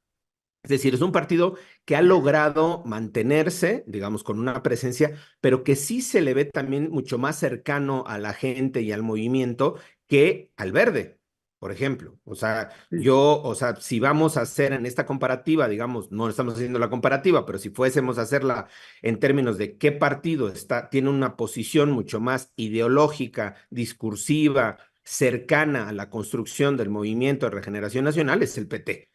Es decir, es un partido que ha logrado mantenerse, digamos, con una presencia, pero que sí se le ve también mucho más cercano a la gente y al movimiento que al Verde, por ejemplo. O sea, si vamos a hacer en esta comparativa, digamos, no estamos haciendo la comparativa, pero si fuésemos a hacerla en términos de qué partido tiene una posición mucho más ideológica, discursiva, cercana a la construcción del movimiento de regeneración nacional, es el PT.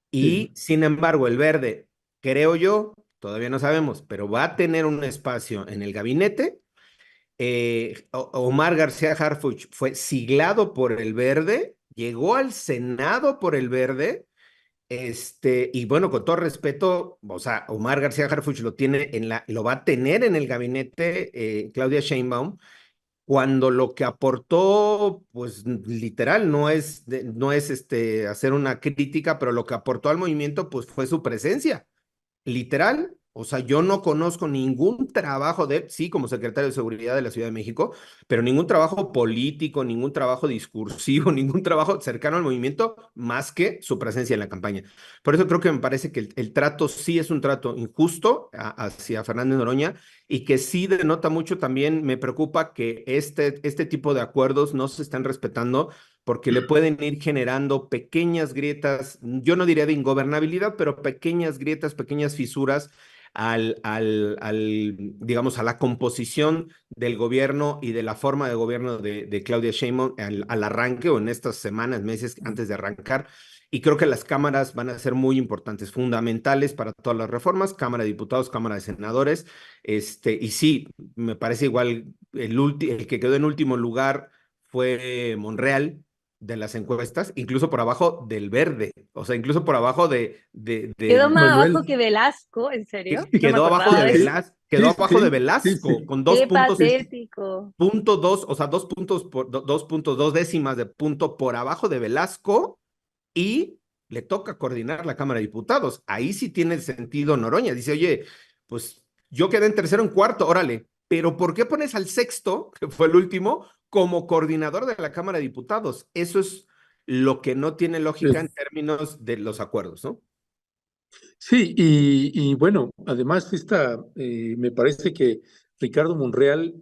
Y sin embargo, el Verde, creo yo, todavía no sabemos, pero va a tener un espacio en el gabinete. Omar García Harfuch fue siglado por el Verde, llegó al Senado por el Verde, y bueno, con todo respeto, o sea, Omar García Harfuch lo va a tener en el gabinete Claudia Sheinbaum, cuando lo que aportó, pues literal, no es hacer una crítica, pero lo que aportó al movimiento, pues fue su presencia, literal. O sea, yo no conozco ningún trabajo de él, sí, como secretario de Seguridad de la Ciudad de México, pero ningún trabajo político, ningún trabajo discursivo, ningún trabajo cercano al movimiento, más que su presencia en la campaña. Por eso creo que me parece que el trato sí es un trato injusto hacia Fernández Noroña, y que sí denota mucho. También me preocupa que este tipo de acuerdos no se están respetando, porque le pueden ir generando pequeñas grietas, yo no diría de ingobernabilidad, pero pequeñas grietas, pequeñas fisuras digamos, a la composición del gobierno y de la forma de gobierno de Claudia Sheinbaum al arranque o en estas semanas, meses antes de arrancar. Y creo que las cámaras van a ser muy importantes, fundamentales para todas las reformas, Cámara de Diputados, Cámara de Senadores, y sí, me parece igual, el que quedó en último lugar fue Monreal de las encuestas, incluso por abajo del Verde, o sea, incluso por abajo Quedó más Manuel. abajo que Velasco, ¿en serio? No me quedó abajo acordaba de de eso. Velasco, quedó abajo de Sí, Velasco, con Qué 2 puntos, patético. o sea, 2 décimas de punto por abajo de Velasco, y le toca coordinar la Cámara de Diputados. Ahí sí tiene sentido Noroña. Dice, oye, pues yo quedé en tercero, en cuarto, órale, pero ¿por qué pones al sexto, que fue el último, como coordinador de la Cámara de Diputados? Eso es lo que no tiene lógica en términos de los acuerdos, ¿no? Sí, y bueno, además me parece que Ricardo Monreal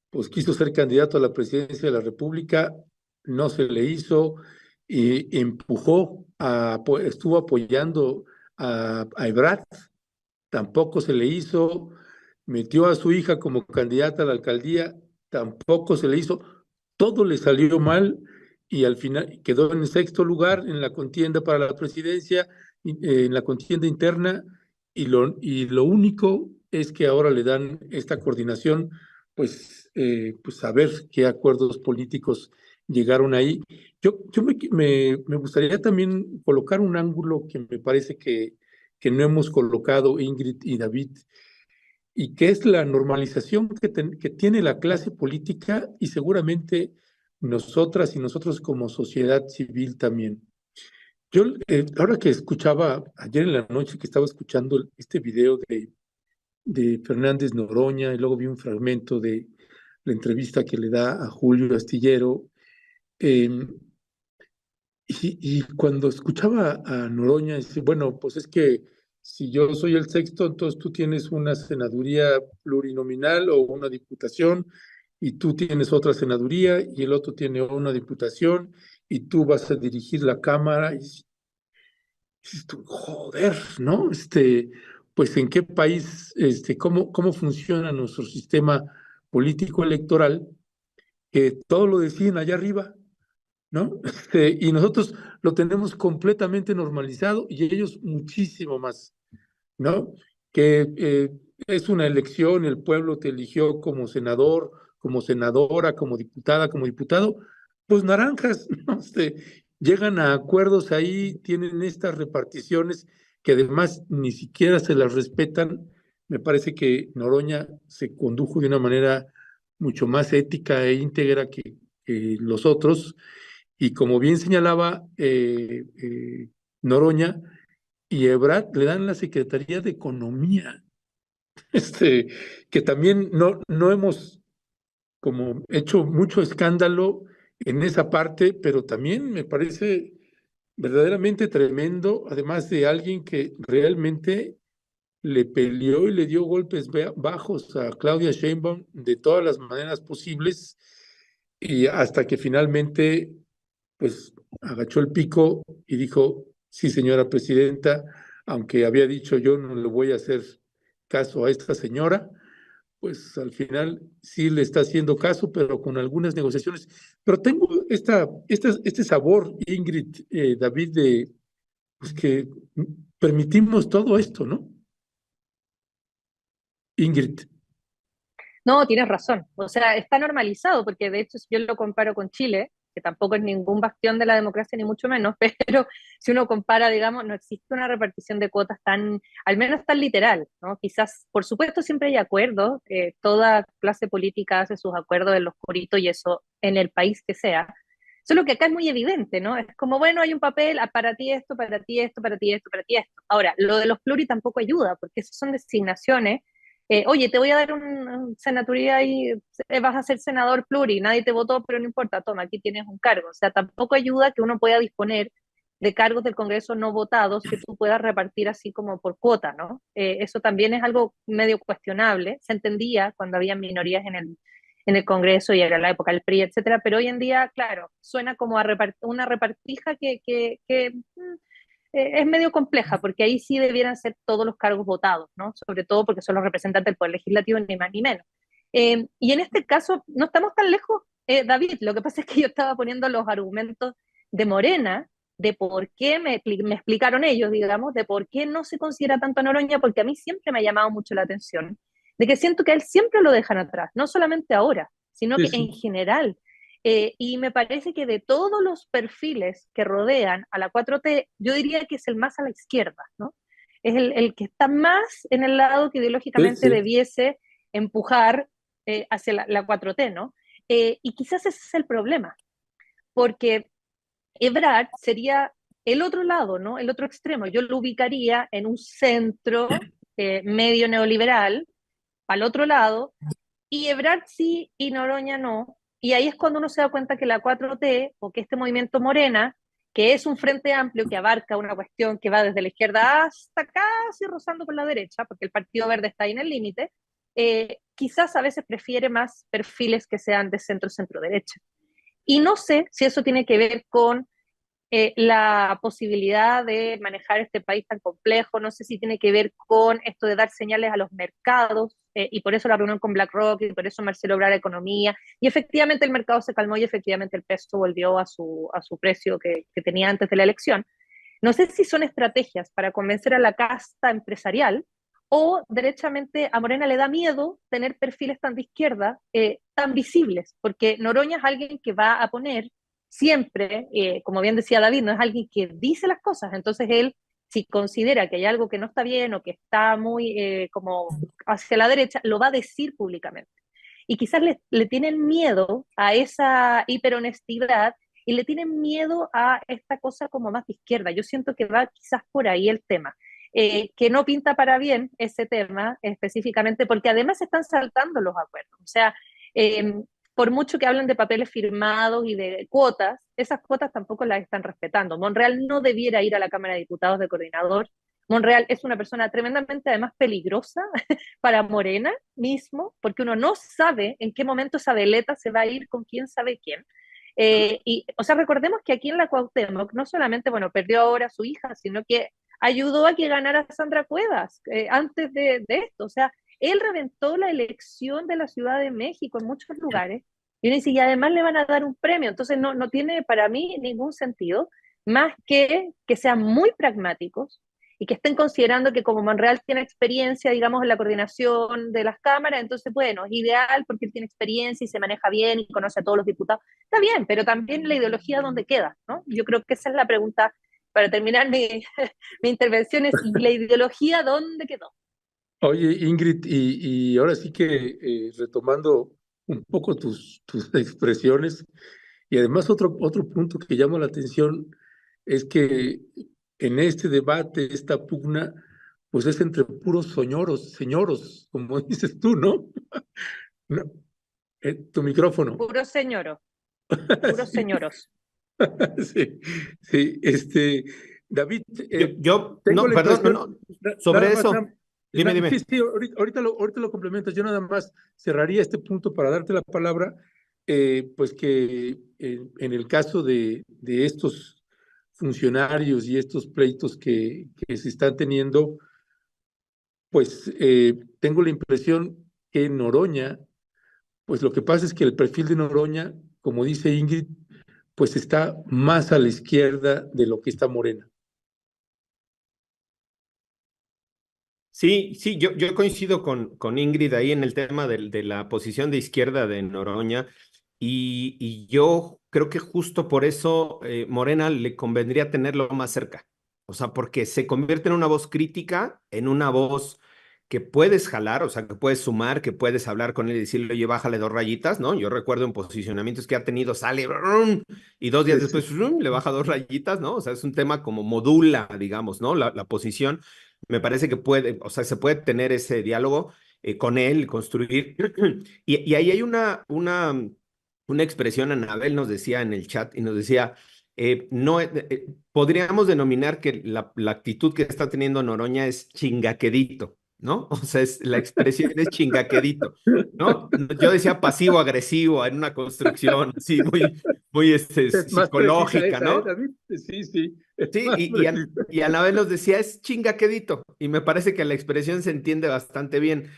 pues quiso ser candidato a la presidencia de la República, no se le hizo, y estuvo apoyando a Ebrard, tampoco se le hizo, metió a su hija como candidata a la alcaldía, tampoco se le hizo, todo le salió mal y al final quedó en sexto lugar en la contienda para la presidencia, en la contienda interna, y lo único es que ahora le dan esta coordinación, pues a ver qué acuerdos políticos llegaron ahí. Yo me gustaría también colocar un ángulo que me parece que no hemos colocado, Ingrid y David, y que es la normalización que tiene la clase política y seguramente nosotras y nosotros como sociedad civil también. Yo, ahora que escuchaba, ayer en la noche que estaba escuchando este video de Fernández Noroña, y luego vi un fragmento de la entrevista que le da a Julio Astillero, eh, y cuando escuchaba a Noroña, dice, bueno, pues es que si yo soy el sexto, entonces tú tienes una senaduría plurinominal o una diputación, y tú tienes otra senaduría, y el otro tiene una diputación, y tú vas a dirigir la Cámara, y dices tú, joder, ¿no? Pues en qué país, cómo funciona nuestro sistema político electoral, que todo lo deciden allá arriba, ¿no? Y nosotros lo tenemos completamente normalizado y ellos muchísimo más, ¿no? Que es una elección, el pueblo te eligió como senador, como senadora, como diputada, como diputado, pues naranjas, ¿no? Llegan a acuerdos ahí, tienen estas reparticiones que además ni siquiera se las respetan. Me parece que Noroña se condujo de una manera mucho más ética e íntegra que los otros, y como bien señalaba Noroña, y Ebrard le dan la Secretaría de Economía, que también no hemos como hecho mucho escándalo en esa parte, pero también me parece verdaderamente tremendo, además de alguien que realmente le peleó y le dio golpes bajos a Claudia Sheinbaum de todas las maneras posibles, y hasta que finalmente pues agachó el pico y dijo, sí, señora presidenta, aunque había dicho yo no le voy a hacer caso a esta señora, pues al final sí le está haciendo caso, pero con algunas negociaciones. Pero tengo este sabor, Ingrid, David, de pues que permitimos todo esto, ¿no? Ingrid. No, tienes razón. O sea, está normalizado, porque de hecho, si yo lo comparo con Chile, que tampoco es ningún bastión de la democracia, ni mucho menos, pero si uno compara, digamos, no existe una repartición de cuotas tan, al menos tan literal, ¿no? Quizás, por supuesto, siempre hay acuerdos, toda clase política hace sus acuerdos en lo oscurito y eso en el país que sea. Solo que acá es muy evidente, ¿no? Es como, bueno, hay un papel, para ti esto, para ti esto, para ti esto, para ti esto. Ahora, lo de los pluri tampoco ayuda, porque esas son designaciones. Oye, te voy a dar una senaturía y vas a ser senador pluri, nadie te votó, pero no importa, toma, aquí tienes un cargo. O sea, tampoco ayuda que uno pueda disponer de cargos del Congreso no votados que tú puedas repartir así como por cuota, ¿no? Eso también es algo medio cuestionable. Se entendía cuando había minorías en el Congreso y era la época del PRI, etcétera, pero hoy en día, claro, suena como a una repartija es medio compleja, porque ahí sí debieran ser todos los cargos votados, ¿no? Sobre todo porque son los representantes del Poder Legislativo, ni más ni menos. Y en este caso, no estamos tan lejos, David. Lo que pasa es que yo estaba poniendo los argumentos de Morena, de por qué me explicaron ellos, digamos, de por qué no se considera tanto a Noroña, porque a mí siempre me ha llamado mucho la atención, de que siento que a él siempre lo dejan atrás, no solamente ahora, sino Sí, que sí. en general. Y me parece que de todos los perfiles que rodean a la 4T, yo diría que es el más a la izquierda, ¿no? Es el que está más en el lado que Sí, ideológicamente sí. debiese empujar hacia la 4T, ¿no? Y quizás ese es el problema, porque Ebrard sería el otro lado, ¿no? El otro extremo. Yo lo ubicaría en un centro medio neoliberal, al otro lado, y Ebrard sí y Noroña no. Y ahí es cuando uno se da cuenta que la 4T o que este movimiento Morena, que es un frente amplio que abarca una cuestión que va desde la izquierda hasta casi rozando con la derecha, porque el Partido Verde está ahí en el límite, quizás a veces prefiere más perfiles que sean de centro-centro-derecha. Y no sé si eso tiene que ver con la posibilidad de manejar este país tan complejo. No sé si tiene que ver con esto de dar señales a los mercados, y por eso la reunión con BlackRock, y por eso Marcelo Obrar Economía, y efectivamente el mercado se calmó y efectivamente el peso volvió a su precio que tenía antes de la elección. No sé si son estrategias para convencer a la casta empresarial, o derechamente a Morena le da miedo tener perfiles tan de izquierda, tan visibles, porque Noroña es alguien que va a poner siempre, como bien decía David, no es alguien que dice las cosas, entonces él si considera que hay algo que no está bien o que está muy como hacia la derecha, lo va a decir públicamente. Y quizás le tienen miedo a esa hiperhonestidad y le tienen miedo a esta cosa como más de izquierda. Yo siento que va quizás por ahí el tema. Que no pinta para bien ese tema específicamente, porque además se están saltando los acuerdos. O sea, eh, por mucho que hablen de papeles firmados y de cuotas, esas cuotas tampoco las están respetando. Monreal no debiera ir a la Cámara de Diputados de coordinador. Monreal es una persona tremendamente además peligrosa para Morena mismo, porque uno no sabe en qué momento esa veleta se va a ir con quién sabe quién. O sea, recordemos que aquí en la Cuauhtémoc no solamente, bueno, perdió ahora a su hija, sino que ayudó a que ganara Sandra Cuevas antes de esto. O sea, él reventó la elección de la Ciudad de México en muchos lugares y además le van a dar un premio. Entonces no tiene para mí ningún sentido más que sean muy pragmáticos y que estén considerando que como Monreal tiene experiencia, digamos, en la coordinación de las cámaras, entonces, bueno, es ideal porque él tiene experiencia y se maneja bien y conoce a todos los diputados. Está bien, pero también la ideología dónde queda, ¿no? Yo creo que esa es la pregunta para terminar mi intervención, es la ideología dónde quedó. Oye, Ingrid, y ahora sí que retomando un poco tus expresiones, y además otro punto que llama la atención es que en este debate, esta pugna, pues es entre puros señoros, como dices tú, ¿no? No, tu micrófono. Puro señoro, puros Sí, señoros. sí, sí, David, tengo No, la perdón, impresión, nada sobre más, eso, sí, dime. sí, ahorita lo complementas. Yo nada más cerraría este punto para darte la palabra, pues que en el caso de estos funcionarios y estos pleitos que se están teniendo, pues tengo la impresión que Noroña, pues lo que pasa es que el perfil de Noroña, como dice Ingrid, pues está más a la izquierda de lo que está Morena. Sí, sí, yo coincido con Ingrid ahí en el tema de la posición de izquierda de Noroña y yo creo que justo por eso Morena le convendría tenerlo más cerca. O sea, porque se convierte en una voz crítica, en una voz que puedes jalar, o sea, que puedes sumar, que puedes hablar con él y decirle, oye, bájale 2 rayitas, ¿no? Yo recuerdo en posicionamientos que ha tenido, sale, brum, y 2 días Sí, después, brum, le baja 2 rayitas, ¿no? O sea, es un tema como modula, digamos, ¿no? La posición. Me parece que puede, o sea, se puede tener ese diálogo con él, construir. Y ahí hay una expresión, Anabel nos decía en el chat y nos decía, no, podríamos denominar que la actitud que está teniendo Noroña es chingaquedito, ¿no? O sea, la expresión es chingaquedito, ¿no? Yo decía pasivo-agresivo en una construcción así muy es más precisa psicológica, esa, ¿no? David? Sí, sí, es Sí, más precisa. y a la vez nos decía, es chingaquedito, y me parece que la expresión se entiende bastante bien.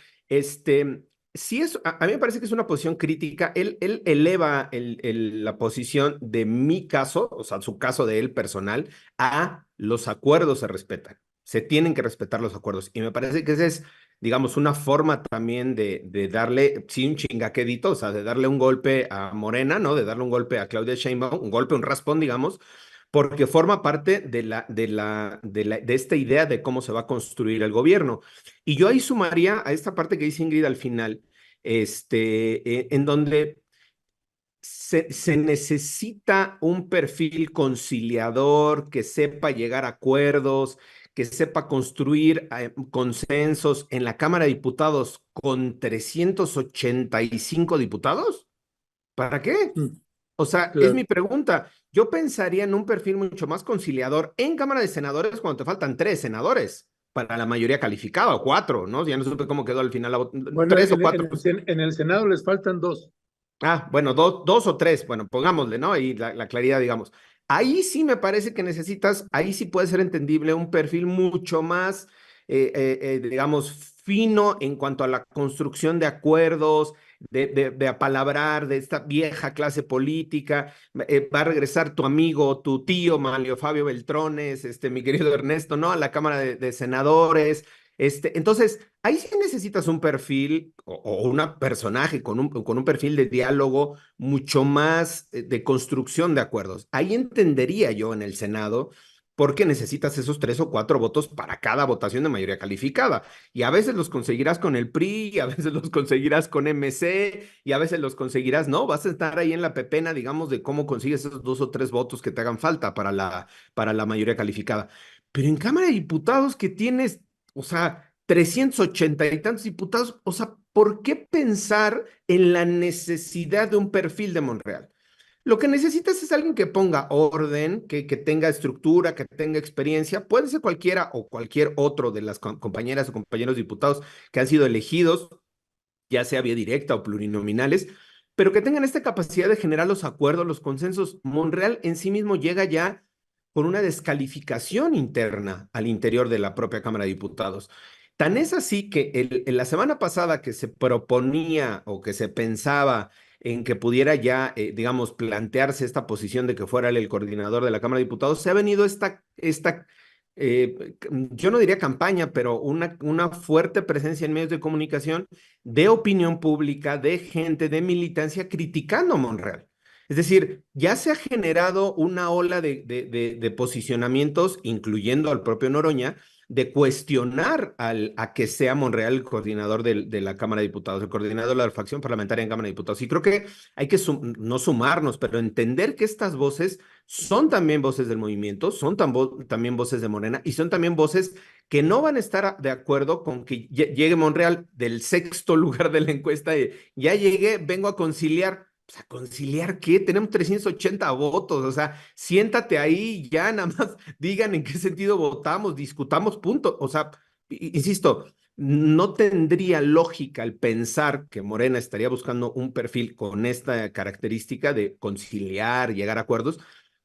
Sí a mí me parece que es una posición crítica, él eleva la posición de mi caso, o sea, su caso de él personal, a los acuerdos se respetan, se tienen que respetar los acuerdos, y me parece que esa es, digamos, una forma también de darle, sí, un chingaquedito, o sea, de darle un golpe a Morena, ¿no? De darle un golpe a Claudia Sheinbaum, un golpe, un raspón, digamos, porque forma parte de esta idea de cómo se va a construir el gobierno. Y yo ahí sumaría a esta parte que dice Ingrid al final, en donde se necesita un perfil conciliador que sepa llegar a acuerdos, que sepa construir consensos en la Cámara de Diputados con 385 diputados. ¿Para qué? Mm, O sea, es claro. mi pregunta. Yo pensaría en un perfil mucho más conciliador en Cámara de Senadores cuando te faltan 3 senadores para la mayoría calificada, o 4, ¿no? Ya no supe cómo quedó al final, Bueno, 3 o 4. en el Senado les faltan dos. Bueno, 2 o 3, bueno, pongámosle, ¿no? Ahí la claridad, digamos. Ahí sí me parece que necesitas, ahí sí puede ser entendible un perfil mucho más, digamos, fino en cuanto a la construcción de acuerdos, de apalabrar, de esta vieja clase política. Va a regresar tu amigo, tu tío, Manlio Fabio Beltrones, mi querido Ernesto, ¿no? A la Cámara de Senadores. Entonces, ahí sí necesitas un perfil o un personaje con un perfil de diálogo mucho más de construcción de acuerdos. Ahí entendería yo en el Senado, porque necesitas esos 3 o 4 votos para cada votación de mayoría calificada. Y a veces los conseguirás con el PRI, y a veces los conseguirás con MC, y a veces los conseguirás, no, vas a estar ahí en la pepena, digamos, de cómo consigues esos 2 o 3 votos que te hagan falta para la mayoría calificada. Pero en Cámara de Diputados que tienes, o sea, 380 y tantos diputados, o sea, ¿por qué pensar en la necesidad de un perfil de Monreal? Lo que necesitas es alguien que ponga orden, que tenga estructura, que tenga experiencia. Puede ser cualquiera o cualquier otro de las compañeras o compañeros diputados que han sido elegidos, ya sea vía directa o plurinominales, pero que tengan esta capacidad de generar los acuerdos, los consensos. Monreal en sí mismo llega ya con una descalificación interna al interior de la propia Cámara de Diputados. Tan es así que en la semana pasada que se proponía o que se pensaba en que pudiera ya, digamos, plantearse esta posición de que fuera él el coordinador de la Cámara de Diputados, se ha venido yo no diría campaña, pero una fuerte presencia en medios de comunicación de opinión pública, de gente, de militancia criticando a Monreal. Es decir, ya se ha generado una ola de posicionamientos, incluyendo al propio Noroña, de cuestionar a que sea Monreal el coordinador de la Cámara de Diputados, el coordinador de la facción parlamentaria en Cámara de Diputados. Y creo que hay que no sumarnos, pero entender que estas voces son también voces del movimiento, son también voces de Morena y son también voces que no van a estar de acuerdo con que llegue Monreal del 6º lugar de la encuesta y ya llegué, vengo a conciliar. Pues, ¿a conciliar qué? Tenemos 380 votos, o sea, siéntate ahí, ya nada más digan en qué sentido votamos, discutamos, punto. O sea, insisto, no tendría lógica el pensar que Morena estaría buscando un perfil con esta característica de conciliar, llegar a acuerdos,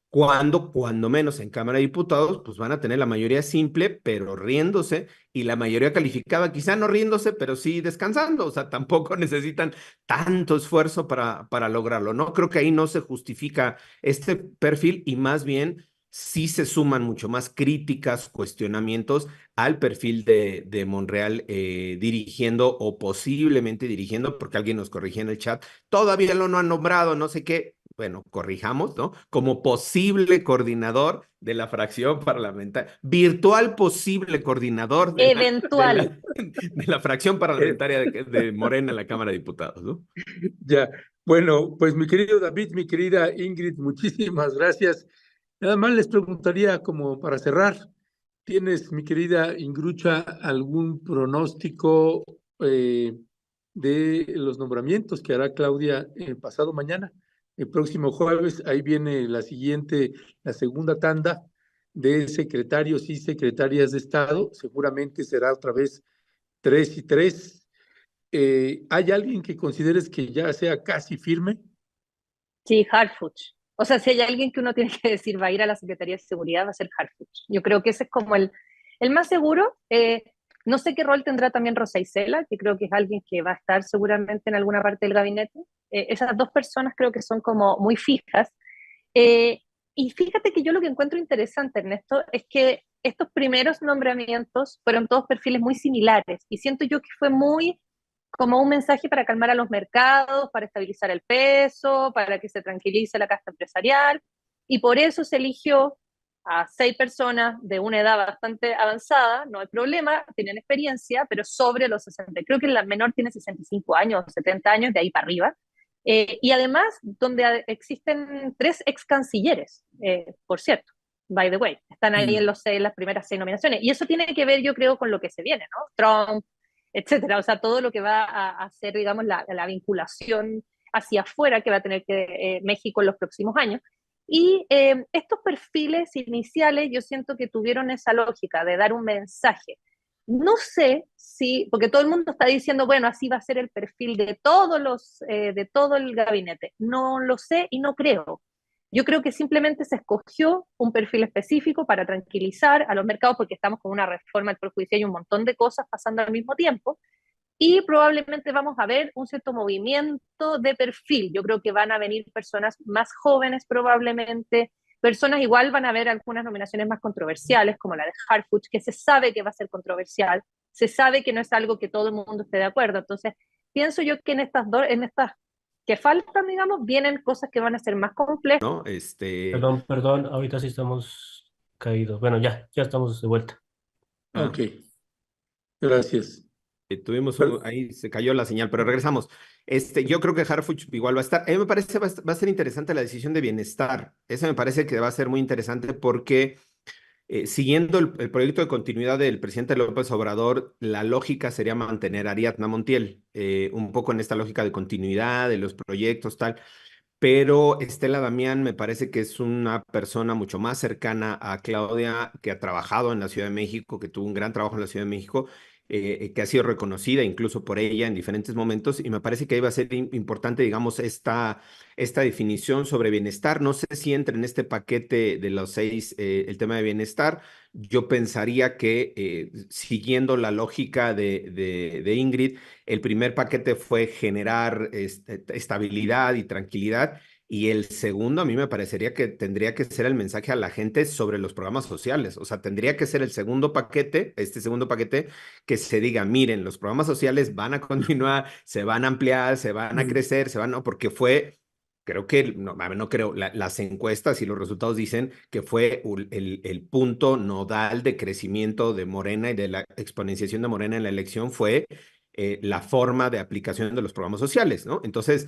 cuando menos en Cámara de Diputados, pues van a tener la mayoría simple, pero riéndose, y la mayoría calificada, quizá no riéndose, pero sí descansando. O sea, tampoco necesitan tanto esfuerzo para lograrlo, ¿no? Creo que ahí no se justifica este perfil y más bien sí se suman mucho más críticas, cuestionamientos al perfil de Monreal dirigiendo o posiblemente dirigiendo, porque alguien nos corrigía en el chat, todavía lo no han nombrado, no sé qué. Bueno, corrijamos, ¿no? Como posible coordinador de la fracción parlamentaria, virtual posible coordinador Eventual. de la fracción parlamentaria de Morena en la Cámara de Diputados, ¿no? Ya, bueno, pues mi querido David, mi querida Ingrid, muchísimas gracias. Nada más les preguntaría, como para cerrar, ¿tienes, mi querida Ingrucha, algún pronóstico de los nombramientos que hará Claudia pasado mañana? El próximo jueves, ahí viene la segunda tanda de secretarios y secretarias de Estado. Seguramente será otra vez 3 y 3. ¿Hay alguien que consideres que ya sea casi firme? Sí, Harfuch. O sea, si hay alguien que uno tiene que decir va a ir a la Secretaría de Seguridad, va a ser Harfuch. Yo creo que ese es como el más seguro. No sé qué rol tendrá también Rosa Isela, que creo que es alguien que va a estar seguramente en alguna parte del gabinete. Esas dos personas creo que son como muy fijas. Eh, y fíjate que yo lo que encuentro interesante, Ernesto, es que estos primeros nombramientos fueron todos perfiles muy similares y siento yo que fue muy como un mensaje para calmar a los mercados, para estabilizar el peso, para que se tranquilice la casta empresarial, y por eso se eligió a 6 personas de una edad bastante avanzada, no hay problema, tienen experiencia, pero sobre los 60. Creo que la menor tiene 65 años, 70 años, de ahí para arriba. Y además, donde existen 3 ex cancilleres, por cierto, by the way, están ahí en las primeras 6 nominaciones. Y eso tiene que ver, yo creo, con lo que se viene, ¿no? Trump, etcétera. O sea, todo lo que va a hacer, digamos, la vinculación hacia afuera que va a tener que México en los próximos años. Y estos perfiles iniciales yo siento que tuvieron esa lógica de dar un mensaje. No sé si, porque todo el mundo está diciendo, bueno, así va a ser el perfil de de todo el gabinete. No lo sé y no creo. Yo creo que simplemente se escogió un perfil específico para tranquilizar a los mercados porque estamos con una reforma del Poder Judicial y un montón de cosas pasando al mismo tiempo. Y probablemente vamos a ver un cierto movimiento de perfil. Yo creo que van a venir personas más jóvenes probablemente, personas igual van a haber algunas nominaciones más controversiales, como la de Harfuch, que se sabe que va a ser controversial, se sabe que no es algo que todo el mundo esté de acuerdo. Entonces, pienso yo que en estas que faltan, digamos, vienen cosas que van a ser más complejas. ¿No? Perdón, ahorita sí estamos caído. Bueno, ya estamos de vuelta. Ok, gracias. Tuvimos Pero- ahí se cayó la señal, pero regresamos. Yo creo que Harfuch igual va a estar. A mí me parece va a ser interesante la decisión de bienestar. Esa me parece que va a ser muy interesante porque siguiendo el proyecto de continuidad del presidente López Obrador, la lógica sería mantener a Ariadna Montiel, un poco en esta lógica de continuidad de los proyectos, tal. Pero Estela Damián me parece que es una persona mucho más cercana a Claudia, que ha trabajado en la Ciudad de México, que tuvo un gran trabajo en la Ciudad de México, que ha sido reconocida incluso por ella en diferentes momentos, y me parece que ahí va a ser importante, digamos, esta definición sobre bienestar. No sé si entra en este paquete de los 6 el tema de bienestar. Yo pensaría que siguiendo la lógica de Ingrid, el primer paquete fue generar estabilidad y tranquilidad. Y el segundo, a mí me parecería que tendría que ser el mensaje a la gente sobre los programas sociales. O sea, tendría que ser el segundo paquete, este segundo paquete, que se diga, miren, los programas sociales van a continuar, se van a ampliar, se van a crecer, no, porque fue, creo que, no, a ver, no creo, las encuestas y los resultados dicen que fue el punto nodal de crecimiento de Morena y de la exponenciación de Morena en la elección fue la forma de aplicación de los programas sociales, ¿no? Entonces,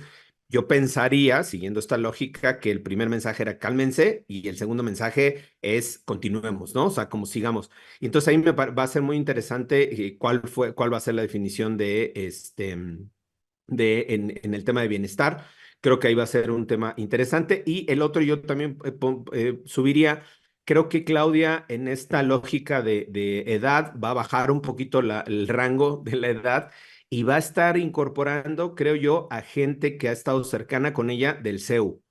yo pensaría, siguiendo esta lógica, que el primer mensaje era cálmense y el segundo mensaje es continuemos, ¿no? O sea, como sigamos. Y entonces ahí va a ser muy interesante cuál va a ser la definición en el tema de bienestar. Creo que ahí va a ser un tema interesante. Y el otro yo también subiría, creo que Claudia en esta lógica de edad va a bajar un poquito el rango de la edad y va a estar incorporando, creo yo, a gente que ha estado cercana con ella del CEU,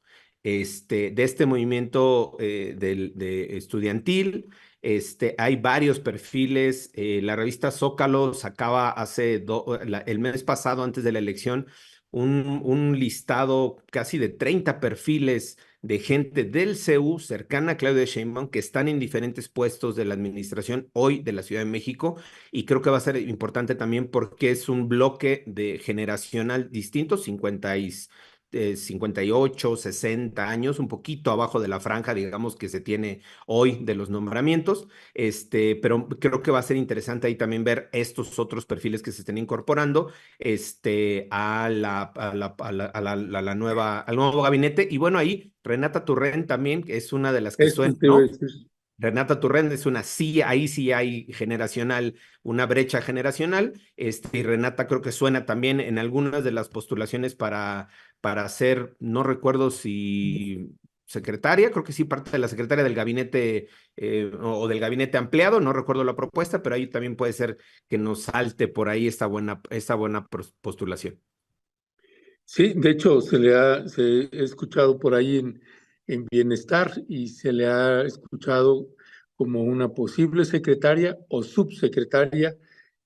de este movimiento de estudiantil. Hay varios perfiles. La revista Zócalo sacaba el mes pasado, antes de la elección, un listado casi de 30 perfiles de gente del CEU cercana a Claudia Sheinbaum que están en diferentes puestos de la administración hoy de la Ciudad de México, y creo que va a ser importante también porque es un bloque de generacional distinto, 58, 60 años, un poquito abajo de la franja, digamos, que se tiene hoy de los nombramientos, pero creo que va a ser interesante ahí también ver estos otros perfiles que se estén incorporando al nuevo gabinete. Y bueno, ahí Renata Turren también es una de las que Esto suena, te iba a ¿no? decir. Renata Turren es ahí sí hay generacional, una brecha generacional, y Renata creo que suena también en algunas de las postulaciones para ser, no recuerdo si secretaria, creo que sí, parte de la secretaria del gabinete o del gabinete ampliado, no recuerdo la propuesta, pero ahí también puede ser que nos salte por ahí esta buena postulación. Sí, de hecho, se he escuchado por ahí en Bienestar y se le ha escuchado como una posible secretaria o subsecretaria.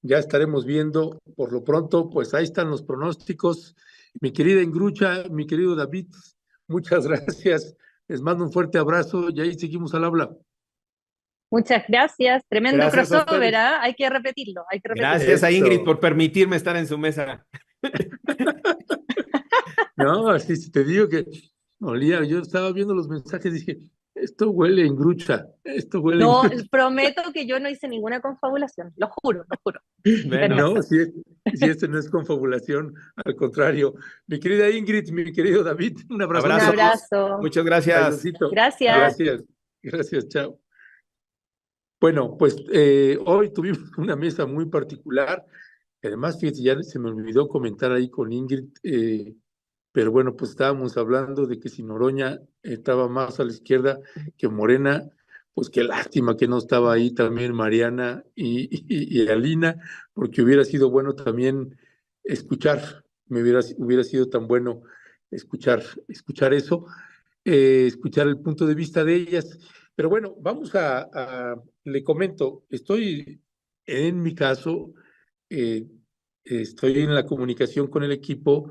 Ya estaremos viendo. Por lo pronto, pues ahí están los pronósticos. Mi querida Ingrucha, mi querido David, muchas gracias. Les mando un fuerte abrazo y ahí seguimos al habla. Muchas gracias. Tremendo Gracias a crossover, ustedes. ¿ah? Hay que repetirlo, hay que repetirlo. Gracias a Ingrid por Eso. permitirme estar en su mesa. No, así si te digo que olía, yo estaba viendo los mensajes y dije, esto huele a Ingrucha, esto huele a No, Ingrucha. prometo que yo no hice ninguna confabulación, lo juro, lo juro. Bueno, No, si este no es confabulación, al contrario. Mi querida Ingrid, mi querido David, un Un abrazote a los dos. abrazos. abrazo. Muchas gracias. Adiósito. Gracias. Gracias, gracias, chao. Bueno, pues hoy tuvimos una mesa muy particular. Además, fíjate, ya se me olvidó comentar ahí con Ingrid, pero bueno, pues estábamos hablando de que si Noroña estaba más a la izquierda que Morena, pues qué lástima que no estaba ahí también Mariana y Alina, porque hubiera sido bueno también escuchar, hubiera sido tan bueno escuchar eso, escuchar el punto de vista de ellas. Pero bueno, le comento, estoy en mi caso, eh, estoy en la comunicación con el equipo,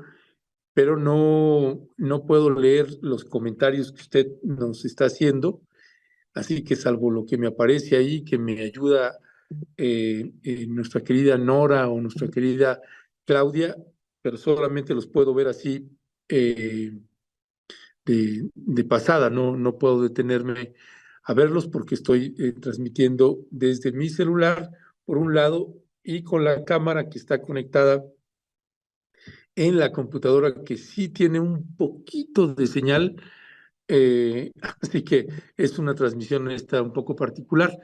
pero no puedo leer los comentarios que usted nos está haciendo, así que salvo lo que me aparece ahí, que me ayuda nuestra querida Nora o nuestra querida Claudia, pero solamente los puedo ver así de pasada, no puedo detenerme a verlos porque estoy transmitiendo desde mi celular, por un lado, y con la cámara que está conectada en la computadora, que sí tiene un poquito de señal, así que es una transmisión esta un poco particular.